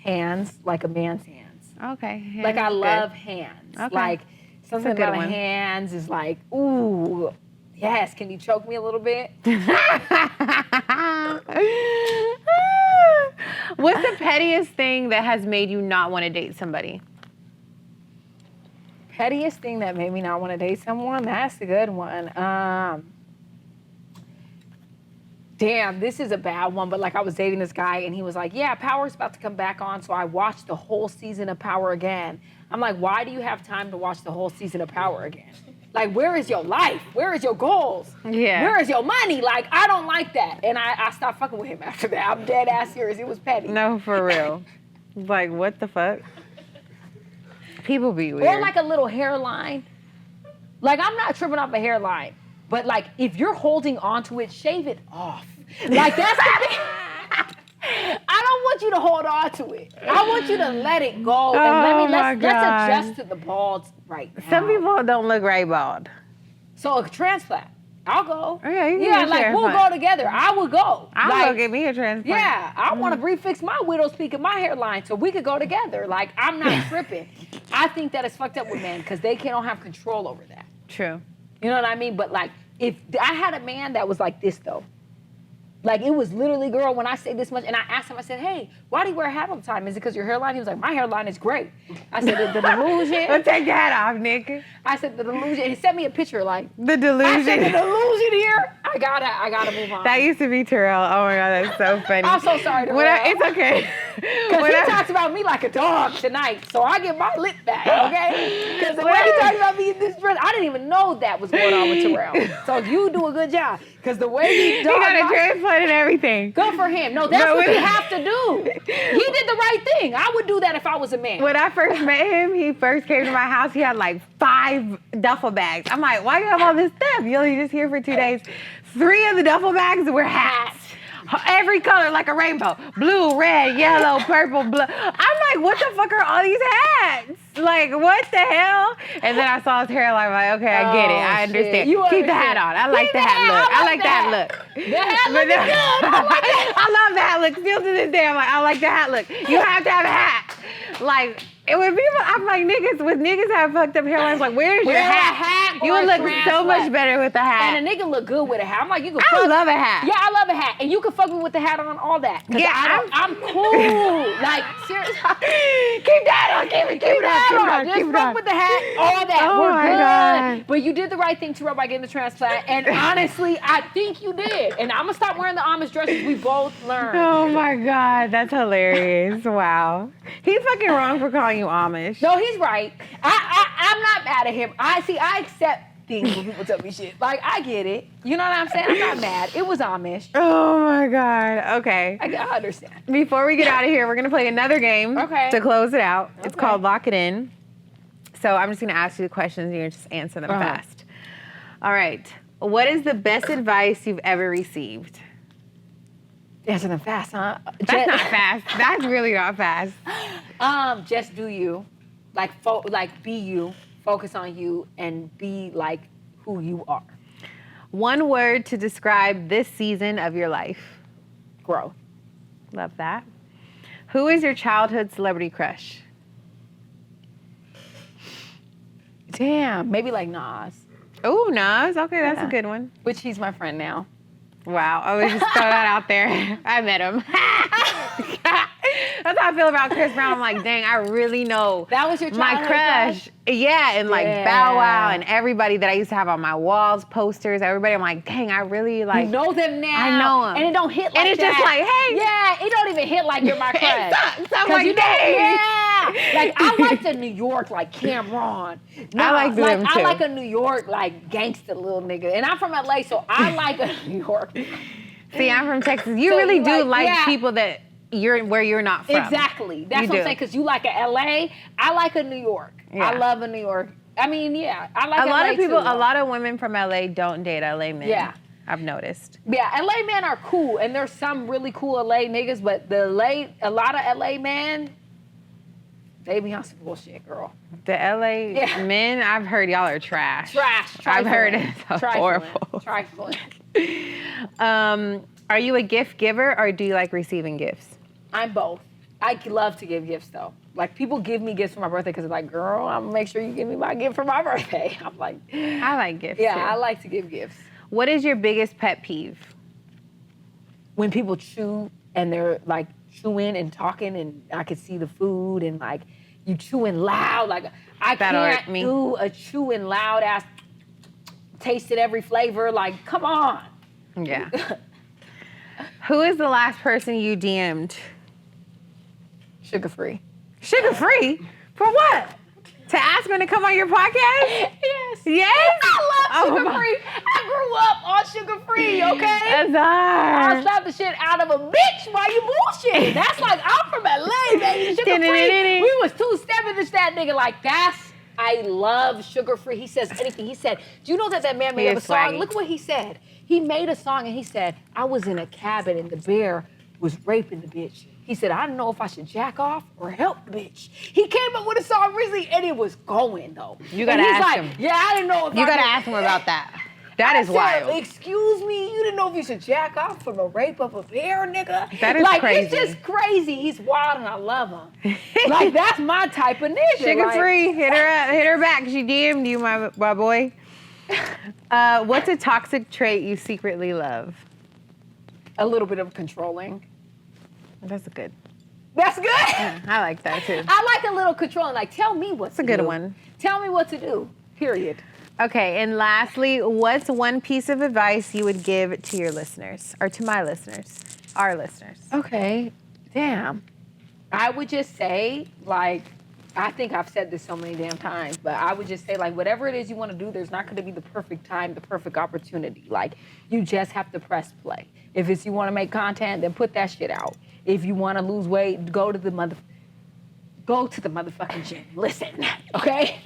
Hands, like a man's hands. Okay. Hands, like, I good. love hands. Okay. Like, something That's a good about one. hands is like, ooh, yes, can you choke me a little bit? What's the pettiest thing that has made you not want to date somebody? Pettiest thing that made me not want to date someone? That's a good one. Damn, this is a bad one, but like I was dating this guy and he was like, yeah, Power's about to come back on, so I watched the whole season of Power again. I'm like, why do you have time to watch the whole season of Power again? Like, where is your life? Where is your goals? Yeah. Where is your money? Like, I don't like that. And I stopped fucking with him after that. I'm dead ass serious. It was petty. No, for real. Like, what the fuck? People be weird. Or like a little hairline. Like, I'm not tripping off a hairline. But like, if you're holding onto it, shave it off. Like, that's the thing. I don't want you to hold on to it. I want you to let it go. And let's adjust to the bald right now. Some people don't look right bald. So a transplant. I'll go. Oh, yeah, you can yeah, get a like we'll transplant. go together. I would go. I'll go get me a transplant. Yeah, I want to refix my widow's peak and my hairline so we could go together. Like, I'm not tripping. I think that is fucked up with men because they don't have control over that. True. You know what I mean? But like, if I had a man that was like this though, like it was literally, girl, when I say this much, and I asked him, I said, hey, why do you wear a hat all the time? Is it because your hairline? He was like, my hairline is great. I said, the delusion. Well, take your hat off, nigga. I said, the delusion. He sent me a picture like, The delusion. I said, the delusion here. I gotta move on. That used to be t-rell. Oh my God, that's so funny. I'm so sorry, When Terrell. it's okay. Because he talks about me like a dog tonight, so I get my lip back, okay? Because the way he talks about me in this dress, I didn't even know that was going on with Terrell. So you do a good job. Because the way he He got a talks, transplant and everything. good for him. No, that's what you have to do. He did the right thing. I would do that if I was a man. When I first met him, he first came to my house. He had like 5 duffel bags. I'm like, why you have all this stuff? You only just here for 2 days. 3 of the duffel bags were hats. Every color, like a rainbow. Blue, red, yellow, purple, blue. I'm like, what the fuck are all these hats? Like, what the hell? And then I saw his hairline. I'm like, okay, I get it. I understand. You Keep the hat on. I like the hat look. I like the hat look. The hat look is good. I like that. I love the hat look. Still to this day, I'm like, I like the hat look. You have to have a hat. Like, and when people, I'm like, niggas have fucked up hairlines, like, where's your Wear a hat? hat You or would a look so transplant. much better with the hat. And a nigga look good with a hat. I'm like, you can I love a hat. Yeah, I love a hat. And you can fuck me with the hat on, all that. Yeah, I'm cool. Like, seriously. Keep that on. Keep it on. Just Keep it fuck on. with the hat, all that. Oh We're my good. God. But you did the right thing, Terrell, by getting the transplant. And honestly, I think you did. And I'm going to stop wearing the Amish dresses we both learned. Oh my God, that's hilarious. Wow. He's fucking wrong for calling you Amish. No, he's right. I'm not mad at him. I accept things when people tell me shit. Like, I get it. You know what I'm saying? I'm not mad. It was Amish. Oh my God. Okay. I understand. Before we get out of here, we're going to play another game Okay. to close it out. It's Okay. called Lock It In. So I'm just going to ask you the questions and you just answer them fast. All right. What is the best advice you've ever received? Answer them fast, huh? That's not fast. That's really not fast. Just do you. Like be you. Focus on you and be like who you are. One word to describe this season of your life. Growth. Love that. Who is your childhood celebrity crush? Damn, maybe like Nas. Oh, Nas. Okay, that's a good one. Which he's my friend now. Wow. I would just throw that out there. I met him. That's how I feel about Chris Brown. I'm like, dang, I really know That was your my childhood crush. Yeah, and like Yeah. Bow Wow and everybody that I used to have on my walls, posters, everybody. I'm like, dang, I really like. You know them now. I know 'em. And it don't hit like And it's that. just like, hey. Yeah, it don't even hit like you're my crush. It sucks. I'm 'Cause like, you know, dang. yeah. Like, I like the New York, like Cameron. I like them too. I like a New York, like, gangster little nigga. And I'm from LA, so I like a New York. See, I'm from Texas. You So really you do like- like yeah. people that you're where you're not from. Exactly. That's You what I'm do. saying, because you like a LA, I like a New York. Yeah. I love a New York. I mean, yeah, I like A lot LA of people, too. a lot of women from LA don't date LA men. Yeah. I've noticed. Yeah, LA men are cool, and there's some really cool LA niggas, but a lot of LA men, they be on some bullshit, girl. The LA men, I've heard y'all are trash. Trash. I've heard trifling, it's trifling, horrible. Trifling. Are you a gift giver or do you like receiving gifts? I'm both. I love to give gifts though. Like people give me gifts for my birthday because it's like, girl, I'm gonna make sure you give me my gift for my birthday. I'm like, I like gifts yeah, too. I like to give gifts. What is your biggest pet peeve? When people chew and they're like chewing and talking and I can see the food and like you chewing loud, like I That'll can't irk me. do a chewing loud ass, tasted every flavor, like come on. Yeah. Who is the last person you DM'd? Sugar free. Sugar free? For what? To ask me to come on your podcast? Yes. Yes? I love Oh sugar my- free. I grew up on sugar free, okay? I'll Azar. slap the shit out of a bitch while you bullshit. That's like, I'm from LA, baby. Sugar free. We was two-stepping this that nigga like, I love sugar free. He says anything. He said, do you know that man made up a is song? swaggy. Look what he said. He made a song and he said, I was in a cabin and the bear was raping the bitch. He said, I don't know if I should jack off or help the bitch. He came up with a song recently and it was going though. You gotta and he's ask like, him. yeah, I didn't know if You I gotta could- ask him about that. That is I said, wild. excuse me, you didn't know if you should jack off from a rape of a bear, nigga? That is like, crazy. It's just crazy. He's wild and I love him. Like, that's my type of nigga. Sugar like, free, hit her back. She DM'd you, my boy. What's a toxic trait you secretly love? A little bit of controlling. That's good. That's good. I like that too. I like a little controlling. Like, tell me what to do. That's a good one. Tell me what to do, period. Okay, and lastly, what's one piece of advice you would give to your listeners, or to my listeners, our listeners? Okay, damn. I would just say, like, I think I've said this so many damn times, but I would just say, like, whatever it is you want to do, there's not going to be the perfect time, the perfect opportunity. Like, you just have to press play. If it's you want to make content, then put that shit out. If you want to lose weight, go to the motherfucking gym. Listen, okay?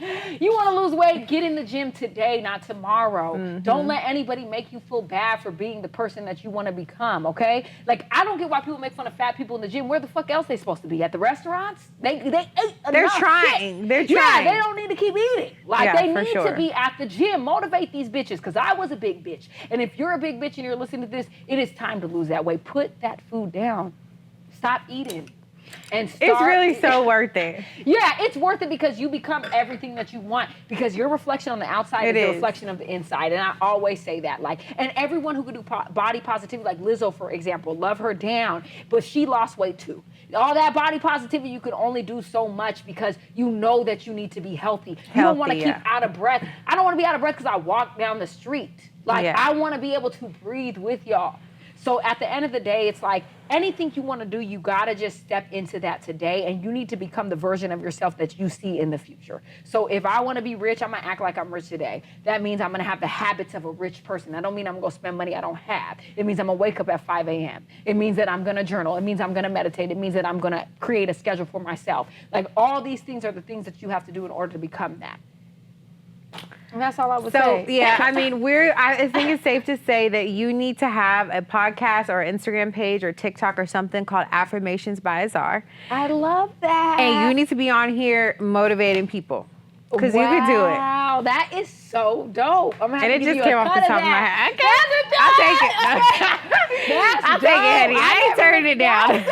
You want to lose weight, get in the gym today, not tomorrow. Mm-hmm. Don't let anybody make you feel bad for being the person that you want to become, okay? Like, I don't get why people make fun of fat people in the gym. Where the fuck else they supposed to be? At the restaurants? They ate They're enough trying. shit. They're Yeah, trying. they don't need to keep eating. Like, Yeah, they for need sure. to be at the gym. Motivate these bitches, because I was a big bitch. And if you're a big bitch and you're listening to this, it is time to lose that weight. Put that food down. Stop eating. And start, It's really so worth it. yeah, it's worth it because you become everything that you want, because your reflection on the outside It is your is. reflection of the inside. And I always say that. Like, and everyone who can do body positivity, like Lizzo, for example, love her down, but she lost weight too. All that body positivity, you can only do so much because you know that you need to be healthy. You don't want to Healthy, keep yeah. out of breath. I don't want to be out of breath because I walk down the street. Like, Yeah. I want to be able to breathe with y'all. So at the end of the day, it's like, anything you want to do, you got to just step into that today, and you need to become the version of yourself that you see in the future. So if I want to be rich, I'm going to act like I'm rich today. That means I'm going to have the habits of a rich person. That don't mean I'm going to spend money I don't have. It means I'm going to wake up at 5 a.m. It means that I'm going to journal. It means I'm going to meditate. It means that I'm going to create a schedule for myself. Like, all these things are the things that you have to do in order to become that. And that's all I would say. So, yeah, I mean, I think it's safe to say that you need to have a podcast or Instagram page or TikTok or something called Affirmations by Azar. I love that. And you need to be on here motivating people. Because you could do it. Wow, that is so dope. I'm And it just came off the top of my head. Okay. I'll take it. I'll take it, Hetty. I ain't turning it down.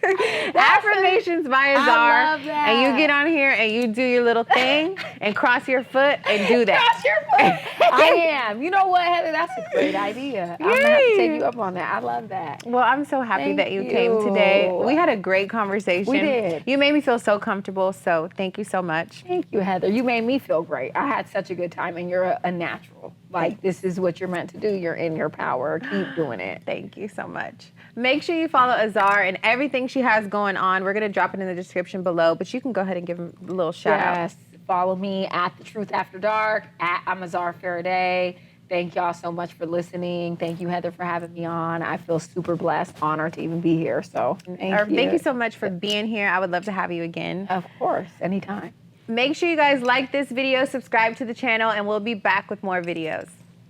Affirmations by Azar. I love that. And you get on here and you do your little thing and cross your foot and do that. Cross your foot. I am. You know what, Heather? That's a great idea. I'm going to have to take you up on that. I love that. Well, I'm so happy Thank that you came today. you. We had a great conversation. We did. You made me feel so comfortable, so thank you so much. Thank you, Heather. You made me feel great. I had such a good time, and you're a natural. Like, this is what you're meant to do. You're in your power. Keep doing it. Thank you so much. Make sure you follow Azar and everything she has going on. We're going to drop it in the description below, but you can go ahead and give him a little shout out. Yes. Follow me at The Truth After Dark, at I'm Azar Faraday. Thank y'all so much for listening. Thank you, Heather, for having me on. I feel super blessed, honored to even be here. So Thank you so much for being here. I would love to have you again. Of course, anytime. Make sure you guys like this video, subscribe to the channel, and we'll be back with more videos.